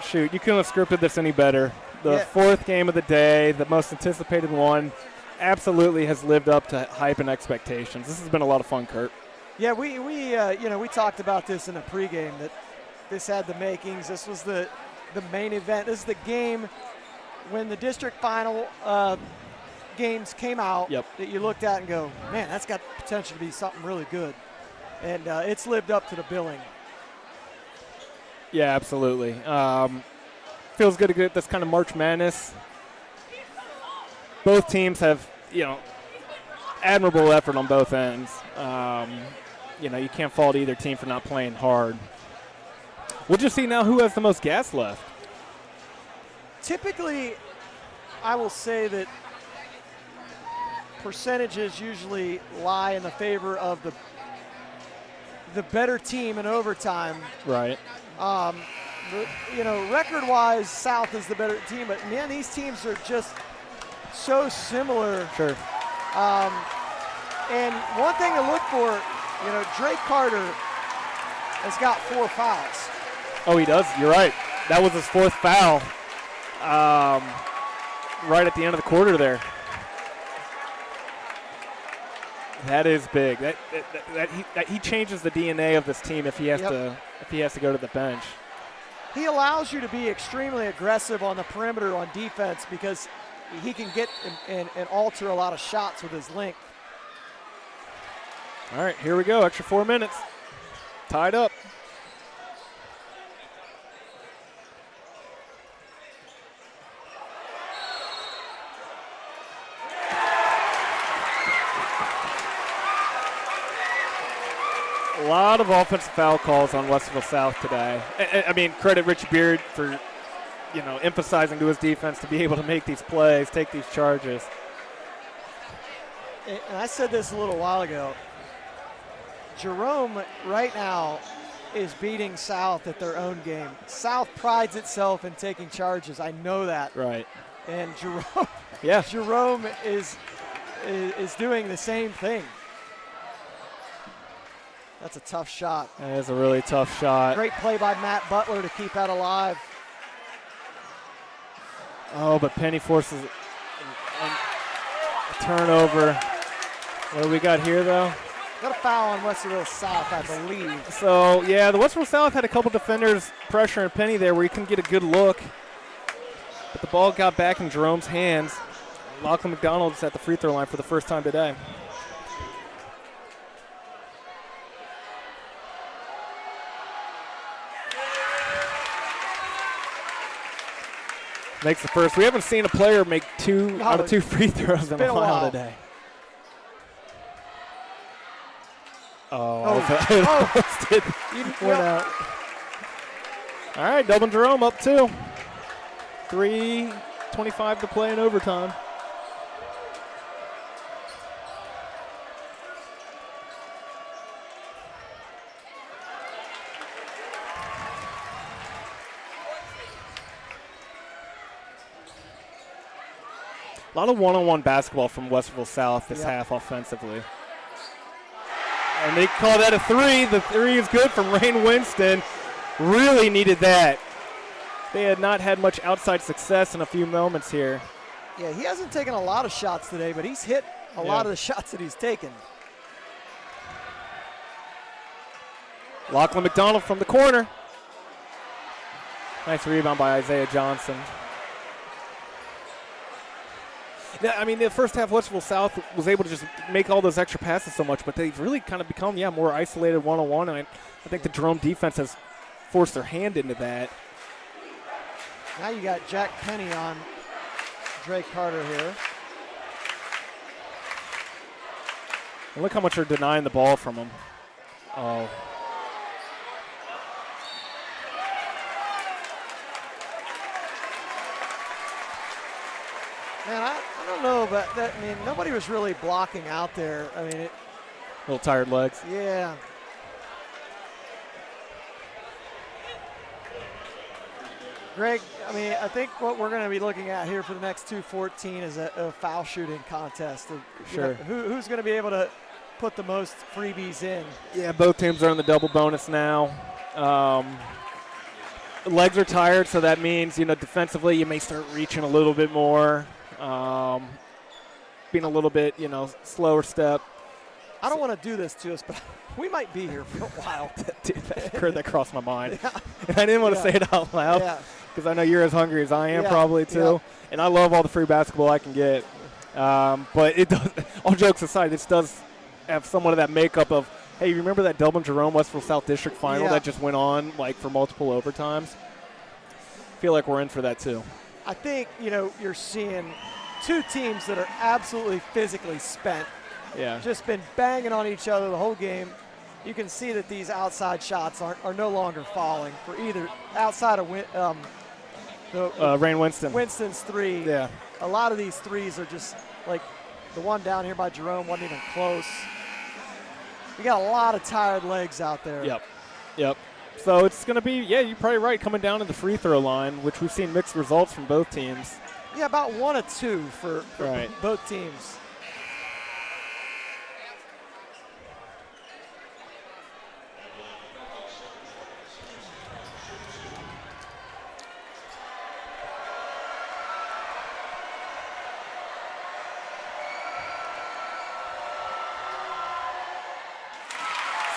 shoot, you couldn't have scripted this any better. The fourth game of the day, the most anticipated one, absolutely has lived up to hype and expectations. This has been a lot of fun, Kurt.
Yeah, we talked about this in the pregame that this had the makings. This was the main event. This is the game when the district final games came out that you looked at and go, man, that's got potential to be something really good. And it's lived up to the billing.
Yeah, absolutely. Feels good to get this kind of March Madness. Both teams have, admirable effort on both ends. You can't fault either team for not playing hard. We'll just see now who has the most gas left.
Typically, I will say that percentages usually lie in the favor of the better team in overtime.
Right.
Record-wise, South is the better team, but man, these teams are just so similar.
Sure.
And one thing to look for, Drake Carter has got 4 fouls.
Oh, he does. You're right. That was his 4th foul. Right at the end of the quarter there. That is big. That he changes the DNA of this team if he has to go to the bench.
He allows you to be extremely aggressive on the perimeter on defense because he can get and alter a lot of shots with his length.
All right, here we go. Extra 4 minutes. Tied up. A lot of offensive foul calls on Westerville South today. I mean, credit Richie Beard for, emphasizing to his defense to be able to make these plays, take these charges.
And I said this a little while ago. Jerome right now is beating South at their own game. South prides itself in taking charges. I know that.
Right.
And Jerome,
yeah.
Jerome is doing the same thing. That's a tough shot.
That is a really tough shot.
Great play by Matt Butler to keep that alive.
Oh, but Penny forces a turnover. What do we got here, though?
Got a foul on Westerville South, I believe.
So, yeah, the Westerville South had a couple defenders pressuring Penny there where he couldn't get a good look. But the ball got back in Jerome's hands. Lachlan McDonald's at the free throw line for the first time today. Makes the first. We haven't seen a player make 2 out of 2 free throws in a while today. Went out. All right, Dublin Jerome up 2. 3:25 to play in overtime. A lot of one-on-one basketball from Westerville South this half offensively. And they call that a 3. The 3 is good from Rain Winston. Really needed that. They had not had much outside success in a few moments here.
Yeah, he hasn't taken a lot of shots today, but he's hit a lot of the shots that he's taken.
Lachlan McDonald from the corner. Nice rebound by Isaiah Johnson. Yeah, I mean, the first half, Westerville South was able to just make all those extra passes so much, but they've really kind of become, more isolated one-on-one, and I think the Jerome defense has forced their hand into that.
Now you got Jack Penny on Drake Carter here.
And look how much they're denying the ball from him. Oh.
Man, I don't know, but nobody was really blocking out there. I mean,
little tired legs.
Yeah. Greg, I think what we're going to be looking at here for the next 2:14 is a foul shooting contest.
Sure.
Who's going to be able to put the most freebies in?
Yeah, both teams are in the double bonus now. Legs are tired, so that means, defensively you may start reaching a little bit more. Being a little bit, slower step.
I don't want to do this to us, but we might be here for a while.
Dude, that crossed my mind. Yeah. And I didn't want to say it out loud because I know you're as hungry as I am probably too. Yeah. And I love all the free basketball I can get. But it does, all jokes aside, this does have somewhat of that makeup of, hey, you remember that Dublin Jerome Westerville South District final that just went on for multiple overtimes? I feel like we're in for that too.
I think, you're seeing two teams that are absolutely physically spent.
Yeah.
Just been banging on each other the whole game. You can see that these outside shots are no longer falling for either outside of
Rain Winston.
Winston's 3.
Yeah.
A lot of these threes are just The one down here by Jerome wasn't even close. We got a lot of tired legs out there.
Yep. So it's going to be, yeah, you're probably right, coming down to the free throw line, which we've seen mixed results from both teams.
Yeah, about 1 of 2 for
right.
both teams.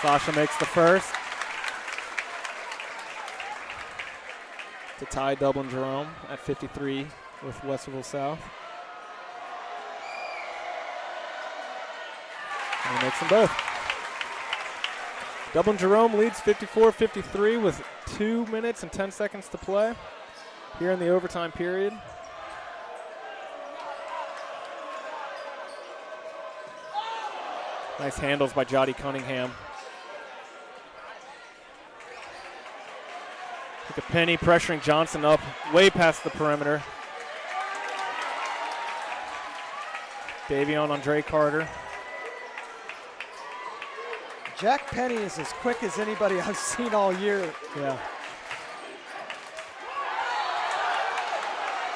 Sasha makes the first to tie Dublin Jerome at 53 with Westerville South. And he makes them both. Dublin Jerome leads 54-53 with 2 minutes and 10 seconds to play here in the overtime period. Nice handles by Jotty Cunningham. Look at Penny pressuring Johnson up way past the perimeter. Davion on Dre Carter.
Jack Penny is as quick as anybody I've seen all year.
Yeah.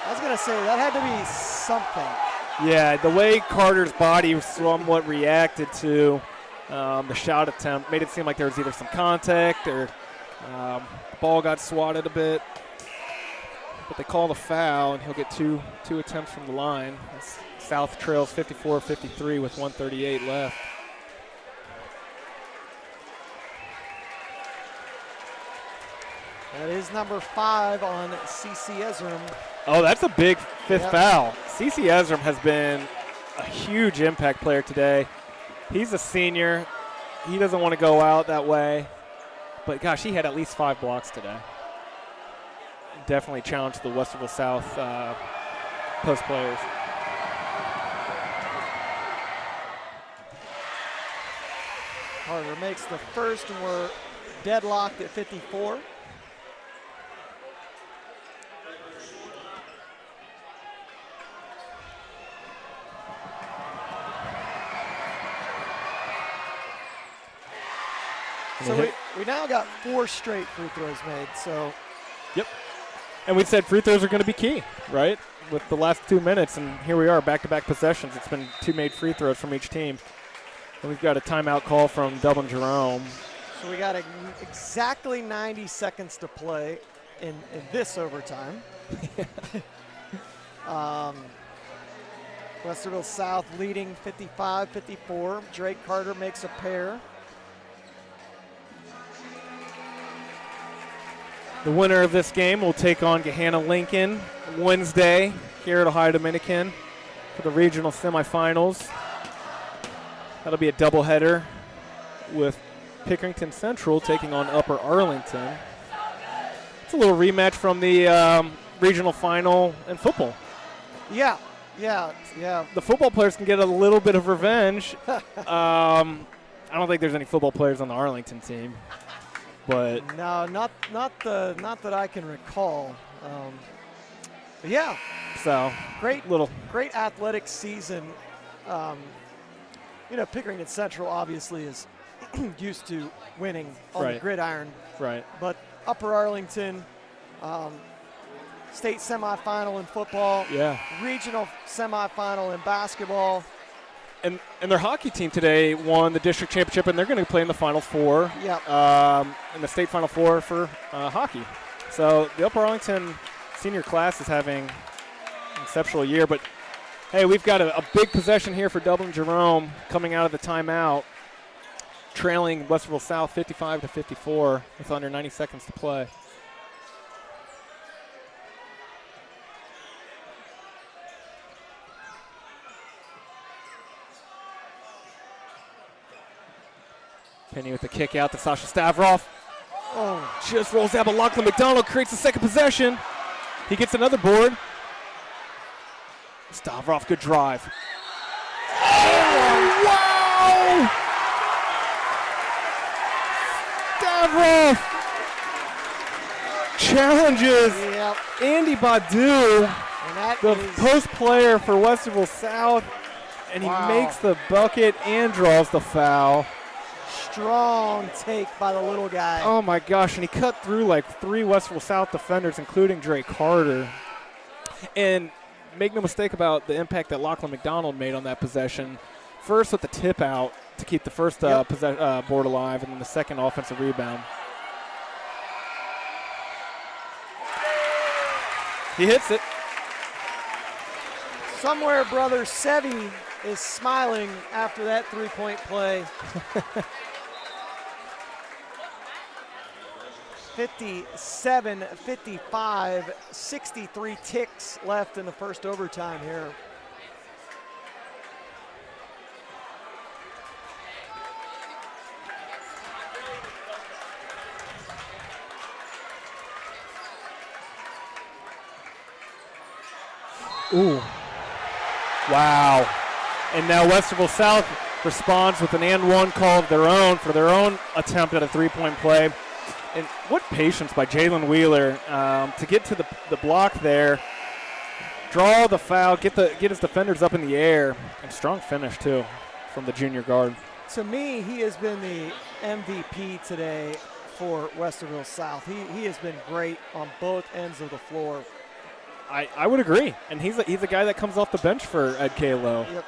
I was going to say, that had to be something.
Yeah, the way Carter's body somewhat reacted to the shot attempt made it seem like there was either some contact or the ball got swatted a bit. But they call the foul, and he'll get two attempts from the line. South trails 54-53 with 1:38 left.
That is number 5 on C.C. Ezram.
Oh, that's a big fifth foul. C.C. Ezram has been a huge impact player today. He's a senior. He doesn't want to go out that way. But, gosh, he had at least 5 blocks today. Definitely challenged the Westerville South post players.
Carter makes the first, and we're deadlocked at 54. So we now got 4 straight free throws made. So.
Yep. And we said free throws are going to be key, right? With the last 2 minutes, and here we are, back-to-back possessions. It's been 2 made free throws from each team. And we've got a timeout call from Dublin Jerome.
So we got exactly 90 seconds to play in this overtime. Westerville South leading 55-54. Drake Carter makes a pair.
The winner of this game will take on Gahanna Lincoln Wednesday here at Ohio Dominican for the regional semifinals. That'll be a doubleheader with Pickerington Central taking on Upper Arlington. It's a little rematch from the regional final in football.
Yeah.
The football players can get a little bit of revenge. I don't think there's any football players on the Arlington team. But
no, not that I can recall. But yeah,
so
great athletic season. Pickerington Central obviously is used to winning on the gridiron.
Right.
But Upper Arlington, state semifinal in football.
Yeah.
Regional semifinal in basketball.
And their hockey team today won the district championship, and they're going to play in the Final Four.
Yeah.
In the state Final Four for hockey. So the Upper Arlington senior class is having an exceptional year. But, hey, we've got a big possession here for Dublin Jerome coming out of the timeout, trailing Westerville South 55-54 with under 90 seconds to play. Penny with the kick out to Sasha Stavroff. Oh, just rolls out, but Lachlan McDonald creates the second possession. He gets another board. Stavroff, good drive. Oh, wow! Stavroff challenges Andy Badu, the post player for Westerville South. And he makes the bucket and draws the foul.
Strong take by the little guy.
Oh, my gosh. And he cut through like 3 Westerville South defenders, including Drake Carter. And make no mistake about the impact that Lachlan McDonald made on that possession. First with the tip out to keep the first board alive, and then the second offensive rebound. He hits it.
Somewhere brother Sevi is smiling after that three-point play. 57-55, 63 ticks left in the first overtime here.
Ooh. Wow. And now Westerville South responds with an and-one call of their own for their own attempt at a three-point play. And what patience by Jalen Wheeler to get to the block there, draw the foul, get his defenders up in the air, and strong finish too from the junior guard.
To me, he has been the MVP today for Westerville South. He has been great on both ends of the floor.
I would agree, and he's a guy that comes off the bench for Ed Kalo.
Yep.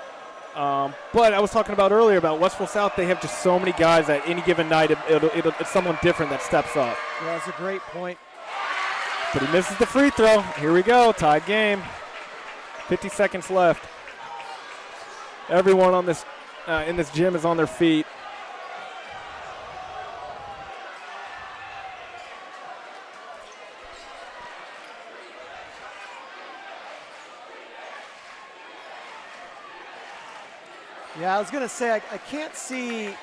But I was talking about earlier about Westerville South. They have just so many guys at any given night. It's someone different that steps up.
Yeah, that's a great point.
But he misses the free throw. Here we go, tied game. 50 seconds left. Everyone on this in this gym is on their feet.
Yeah, I was going to say, I can't see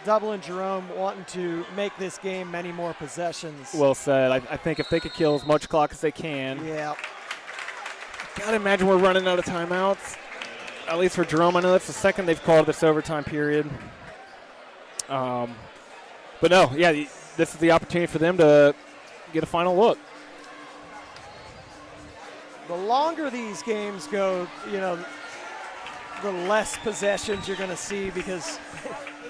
Dublin Jerome wanting to make this game many more possessions.
Well said. I think if they could kill as much clock as they can.
Yeah.
Gotta imagine we're running out of timeouts, at least for Jerome. I know that's the second they've called this overtime period. But no, yeah, this is the opportunity for them to get a final look.
The longer these games go, the less possessions you're going to see because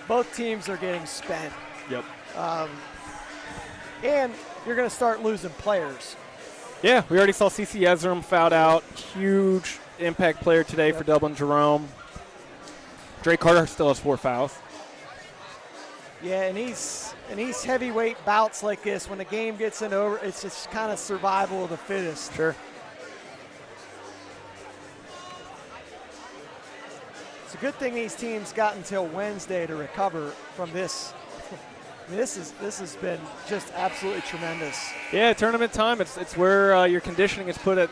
both teams are getting spent.
Yep.
And you're going to start losing players.
Yeah, we already saw CC Ezram fouled out. Huge impact player today for Dublin Jerome. Drake Carter still has 4 fouls.
Yeah, and these heavyweight bouts like this, when the game gets over, it's just kind of survival of the fittest.
Sure.
It's a good thing these teams got until Wednesday to recover from this. This has been just absolutely tremendous.
Yeah, tournament time. It's where your conditioning is put at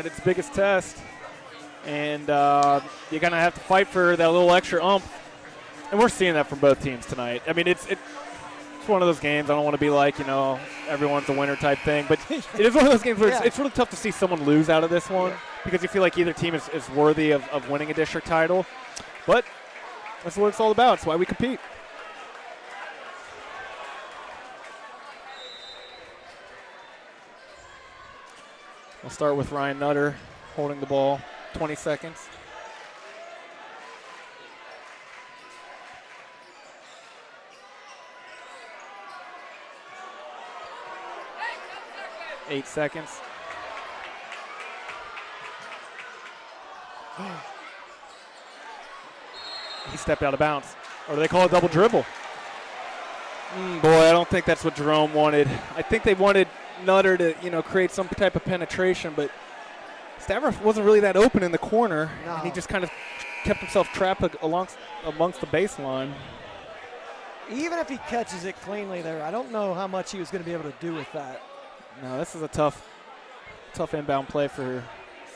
its biggest test, and you're gonna have to fight for that little extra oomph. And we're seeing that from both teams tonight. I mean, it's one of those games. I don't want to be like everyone's a winner type thing, but it is one of those games where it's really tough to see someone lose out of this one. Because you feel like either team is worthy of winning a district title. But that's what it's all about. It's why we compete. We'll start with Ryan Nutter holding the ball. 20 seconds. Eight seconds. He stepped out of bounds. Or do they call it double dribble? Boy, I don't think that's what Jerome wanted. I think they wanted Nutter to, create some type of penetration, but Stavros wasn't really that open in the corner. No. And he just kind of kept himself trapped amongst the baseline.
Even if he catches it cleanly there, I don't know how much he was going to be able to do with that.
No, this is a tough inbound play for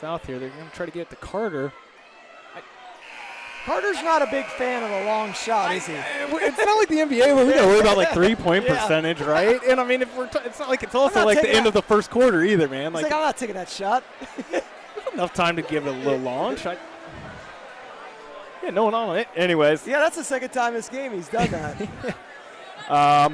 South here. They're going to try to get it to Carter.
Carter's not a big fan of a long shot, is he?
It's not like the NBA where we got to worry about like 3-point percentage, right? And I mean, it's not like it's also like the end of the first quarter either, man.
Like I'm not taking that shot.
There's enough time to give it a little launch. No one on it. Anyways.
Yeah, that's the second time this game he's done that.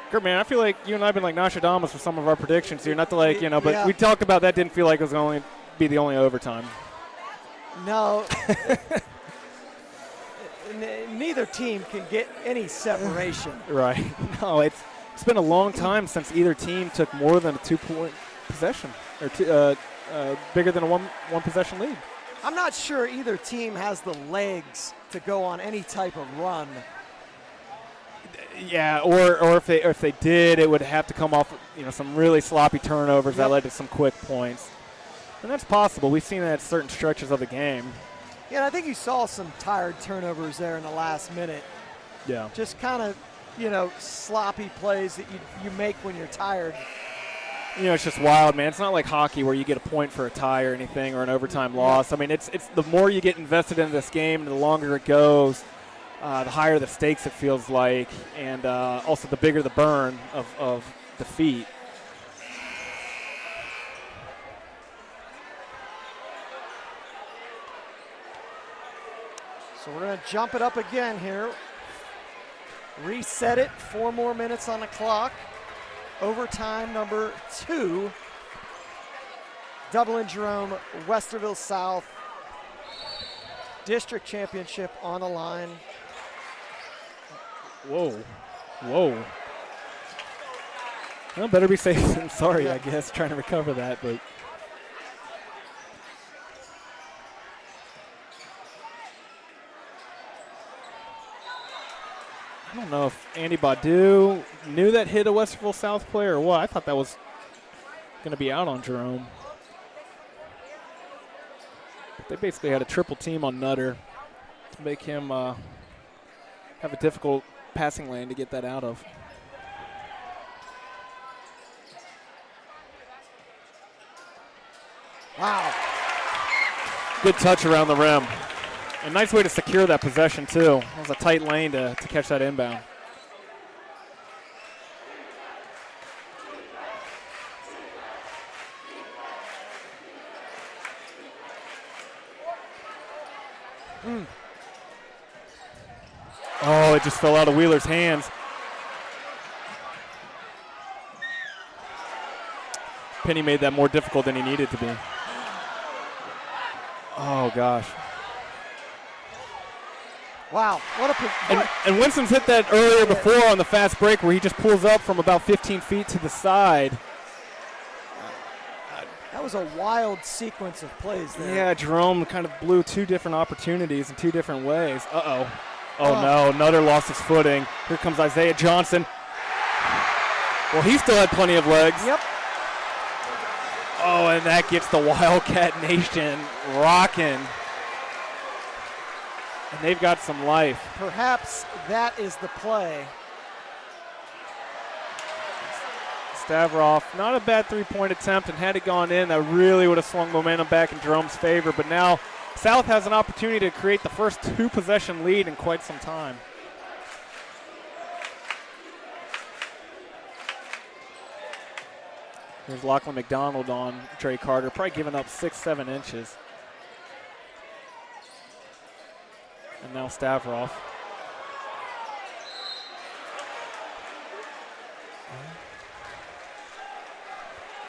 Kurt, man, I feel like you and I have been like Nostradamus with some of our predictions here. Not to but we talked about that didn't feel like it was going to be the only overtime.
No. Neither team can get any separation.
Right. No, it's been a long time since either team took more than a 2-point possession or bigger than a one possession lead.
I'm not sure either team has the legs to go on any type of run.
Yeah, or if they did, it would have to come off some really sloppy turnovers that led to some quick points. And that's possible. We've seen that at certain stretches of the game.
Yeah, I think you saw some tired turnovers there in the last minute.
Yeah.
Just kind of, sloppy plays that you make when you're tired.
It's just wild, man. It's not like hockey where you get a point for a tie or anything or an overtime loss. I mean, it's the more you get invested in this game, the longer it goes, the higher the stakes it feels like, and also the bigger the burn of defeat.
So we're going to jump it up again here. Reset it. 4 more minutes on the clock. Overtime number 2. Dublin, Jerome, Westerville South. District championship on the line.
Whoa. Well, better be safe than sorry, I guess, trying to recover that, but. I don't know if Andy Badu knew that hit a Westerville South player or what. I thought that was going to be out on Jerome. But they basically had a triple team on Nutter to make him have a difficult passing lane to get that out of.
Wow.
Good touch around the rim. A nice way to secure that possession, too. It was a tight lane to catch that inbound. Oh, it just fell out of Wheeler's hands. Penny made that more difficult than he needed to be. Oh, gosh.
Wow,
and Winston's hit that earlier before on the fast break where he just pulls up from about 15 feet to the side.
That was a wild sequence of plays there.
Yeah, Jerome kind of blew 2 different opportunities in 2 different ways. Oh, no, Nutter lost his footing. Here comes Isaiah Johnson. Well, he still had plenty of legs.
Yep.
Oh, and that gets the Wildcat Nation rocking. And they've got some life.
Perhaps that is the play.
Stavroff, not a bad 3-point attempt, and had it gone in, that really would have swung momentum back in Jerome's favor. But now South has an opportunity to create the first 2-possession lead in quite some time. Here's Lachlan McDonald on Trey Carter, probably giving up 6-7 inches. And now Stavroff.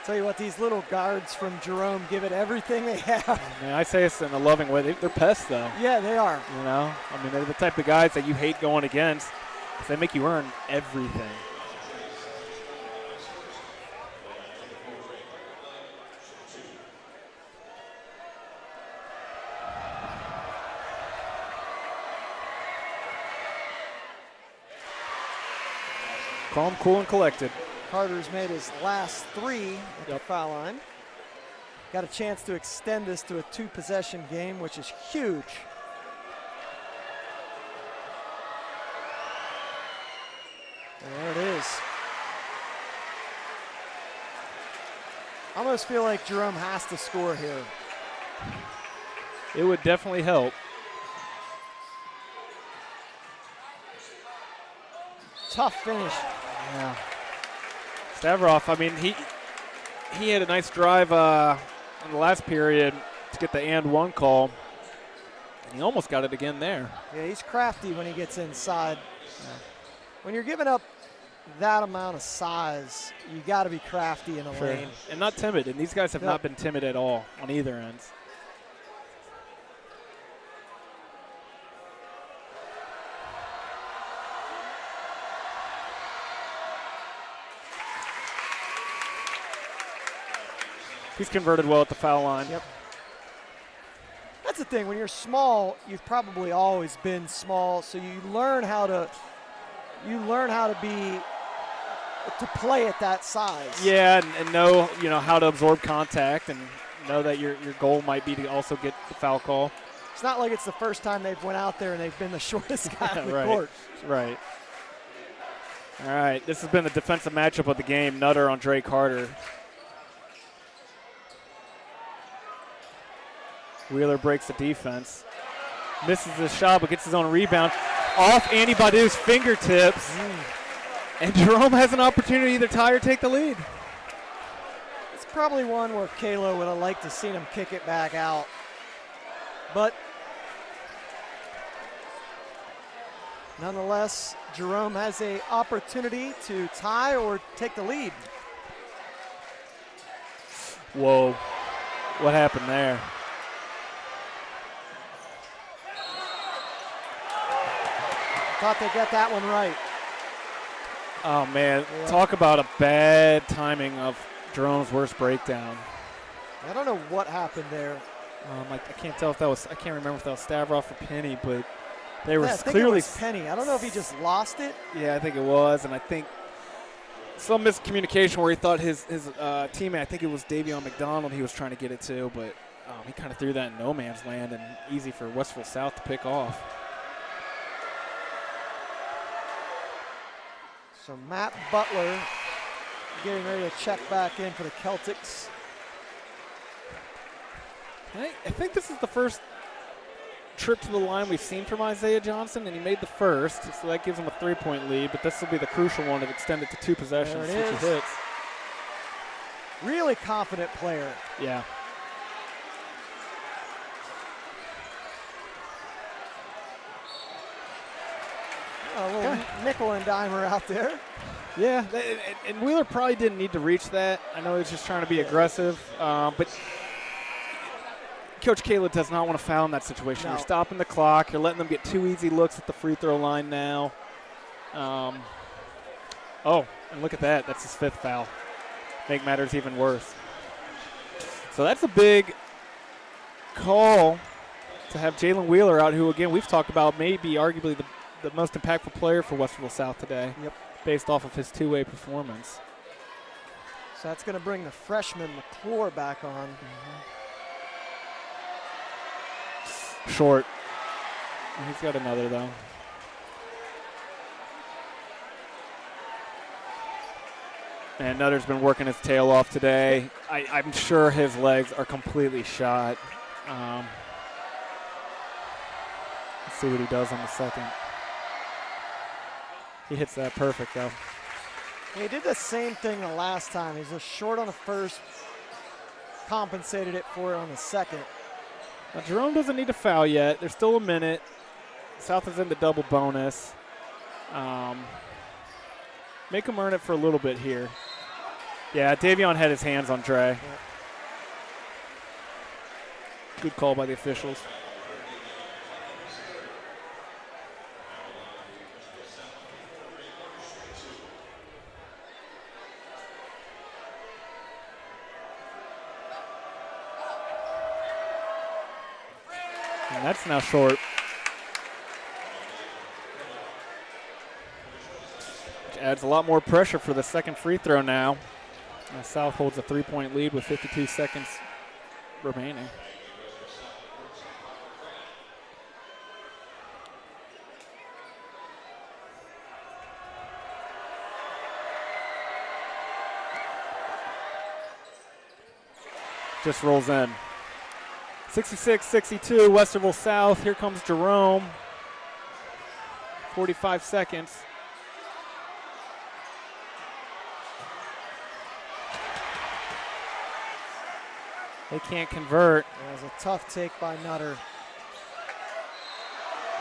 Tell you what, these little guards from Jerome give it everything they have.
I mean, I say this in a loving way. They're pests, though.
Yeah, they are.
I mean, they're the type of guys that you hate going against because they make you earn everything. Calm, cool, and collected.
Carter's made his last 3 at the foul line. Got a chance to extend this to a 2-possession game, which is huge. And there it is. I almost feel like Jerome has to score here.
It would definitely help.
Tough finish.
Yeah. Stavroff, I mean, he had a nice drive in the last period to get the and-1 call. And he almost got it again there.
Yeah, he's crafty when he gets inside. Yeah. When you're giving up that amount of size, you got to be crafty in a lane.
And not timid. And these guys have not been timid at all on either ends. He's converted well at the foul line.
Yep. That's the thing. When you're small, you've probably always been small, so you learn how to play at that size.
Yeah, and know how to absorb contact and know that your goal might be to also get the foul call.
It's not like it's the first time they've went out there and they've been the shortest guy on the court.
Right. All right, this has been the defensive matchup of the game. Nutter on Dre Carter. Wheeler breaks the defense. Misses the shot, but gets his own rebound. Off Andy Badu's fingertips. And Jerome has an opportunity to either tie or take the lead.
It's probably one where Kalo would have liked to seen him kick it back out. But nonetheless, Jerome has an opportunity to tie or take the lead.
Whoa. What happened there?
Thought they got that one right.
Oh, man. Yeah. Talk about a bad timing of Jerome's worst breakdown.
I don't know what happened there.
I can't tell if that was – I can't remember if that was Stavroff or Penny, but they were
I think
clearly –
it was Penny. I don't know if he just lost it.
Yeah, I think it was, and I think some miscommunication where he thought his teammate, I think it was Davion McDonald, he was trying to get it to, but he kind of threw that in no man's land and easy for Westerville South to pick off.
So Matt Butler getting ready to check back in for the Celtics.
I think this is the first trip to the line we've seen from Isaiah Johnson, and he made the first, so that gives him a 3-point lead, but this will be the crucial one to extend it to 2 possessions, which he hits.
Really confident player.
Yeah.
A little nickel and dimer out there.
Yeah, and Wheeler probably didn't need to reach that. I know he's just trying to be aggressive, but Coach Kayla does not want to foul in that situation. No. You're stopping the clock. You're letting them get 2 easy looks at the free throw line now. And look at that. That's his 5th foul. Make matters even worse. So that's a big call to have Jalen Wheeler out, who, again, we've talked about maybe arguably the most impactful player for Westerville South today.
Yep. Based
off of his 2-way performance.
So that's going to bring the freshman McClure back on.
Short. He's got another, though. And Nutter's been working his tail off today. I'm sure his legs are completely shot. Let's see what he does on the second. He hits that perfect, though.
He did the same thing the last time. He's just short on the first, compensated it for it on the second.
Now, Jerome doesn't need to foul yet. There's still a minute. South is into double bonus. Make him earn it for a little bit here. Yeah, Davion had his hands on Dre.
Yeah.
Good call by the officials. And that's now short. Which adds a lot more pressure for the second free throw now. And South holds a 3-point lead with 52 seconds remaining. Just rolls in. 66-62, Westerville South. Here comes Jerome. 45 seconds. They can't convert.
That was a tough take by Nutter.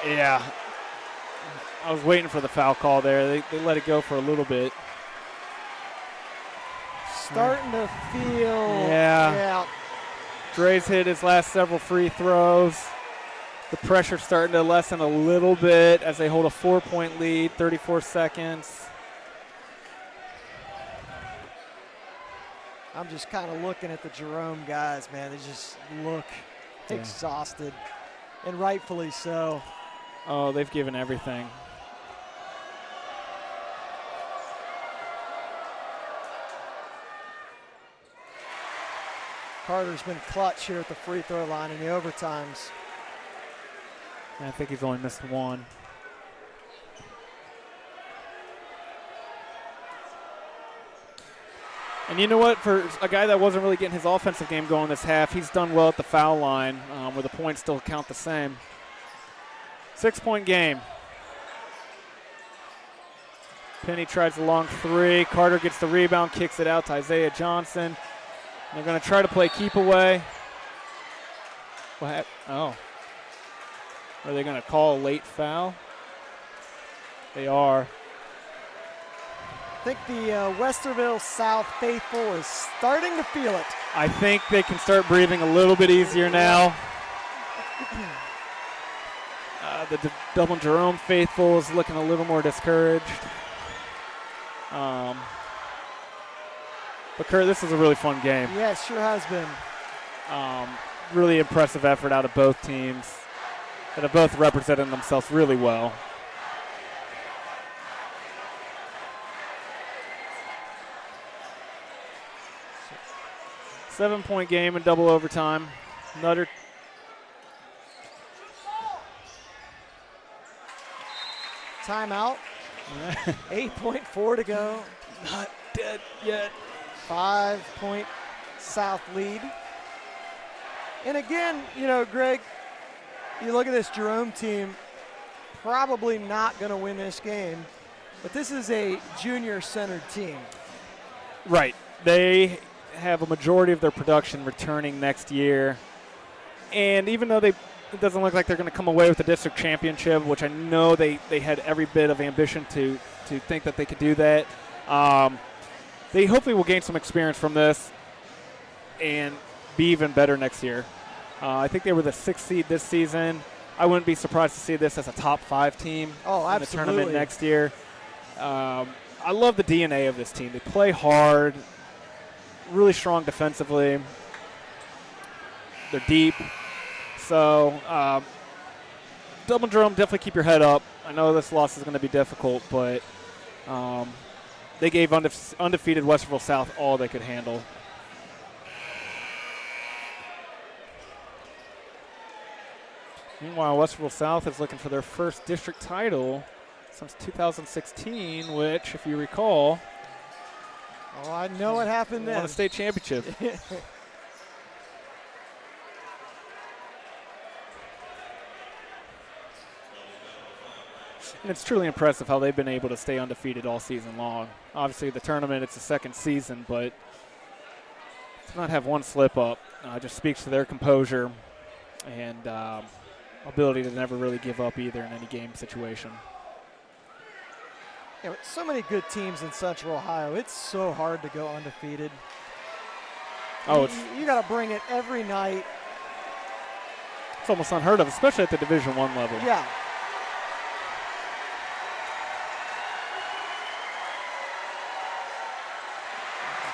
Yeah. I was waiting for the foul call there. They let it go for a little bit.
Starting to feel.
Yeah. Dre's hit his last several free throws. The pressure's starting to lessen a little bit as they hold a 4-point lead, 34 seconds.
I'm just kind of looking at the Jerome guys, man. They just look exhausted, and rightfully so.
Oh, they've given everything.
Carter's been clutch here at the free throw line in the overtimes.
I think he's only missed one. And you know what? For a guy that wasn't really getting his offensive game going this half, he's done well at the foul line where the points still count the same. 6-point game. Penny tries the long three. Carter gets the rebound, kicks it out to Isaiah Johnson. They're going to try to play keep away. What? Oh. Are they going to call a late foul? They are.
I think the Westerville South faithful is starting to feel it.
I think they can start breathing a little bit easier now. The Dublin Jerome faithful is looking a little more discouraged. But Kurt, this is a really fun game.
Yeah, it sure has been.
Really impressive effort out of both teams that have both represented themselves really well. Seven-point game in double overtime. Another.
Timeout. 8.4 to go.
Not dead yet.
5-point South lead. And again, you know, Greg, you look at this Jerome team, probably not going to win this game, but this is a junior-centered team.
Right. They have a majority of their production returning next year. And even though it doesn't look like they're going to come away with the district championship, which I know they had every bit of ambition to think that they could do that, they hopefully will gain some experience from this and be even better next year. I think they were the 6th seed this season. I wouldn't be surprised to see this as a top 5 team in the tournament next year. I love the DNA of this team. They play hard, really strong defensively. They're deep. So, Dublin Jerome, definitely keep your head up. I know this loss is going to be difficult, but they gave undefeated Westerville South all they could handle. Meanwhile, Westerville South is looking for their first district title since 2016, which, if you recall,
I know what happened then.
Won a state championship. And it's truly impressive how they've been able to stay undefeated all season long. Obviously, the tournament, it's the second season, but to not have one slip up just speaks to their composure and ability to never really give up either in any game situation.
Yeah, with so many good teams in Central Ohio, it's so hard to go undefeated.
Oh,
you got to bring it every night.
It's almost unheard of, especially at the Division I level.
Yeah.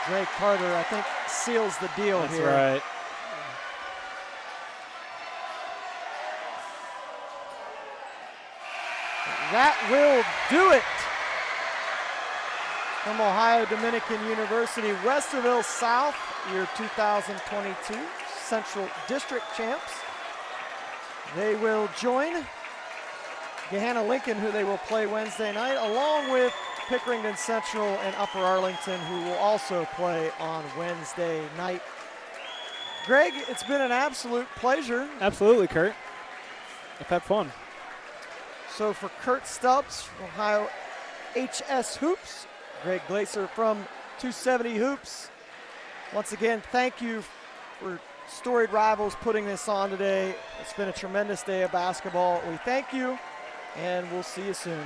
Drake Carter, I think, seals the deal here.
That's right.
That will do it. From Ohio Dominican University, Westerville South, your 2022 Central District champs. They will join Gahanna Lincoln, who they will play Wednesday night, along with Pickerington Central and Upper Arlington, who will also play on Wednesday night. Greg, it's been an absolute pleasure.
Absolutely, Kurt. I've had fun.
So for Kurt Stubbs, Ohio HS Hoops, Greg Glaser from 270 Hoops. Once again, thank you for Storied Rivals putting this on today. It's been a tremendous day of basketball. We thank you, and we'll see you soon.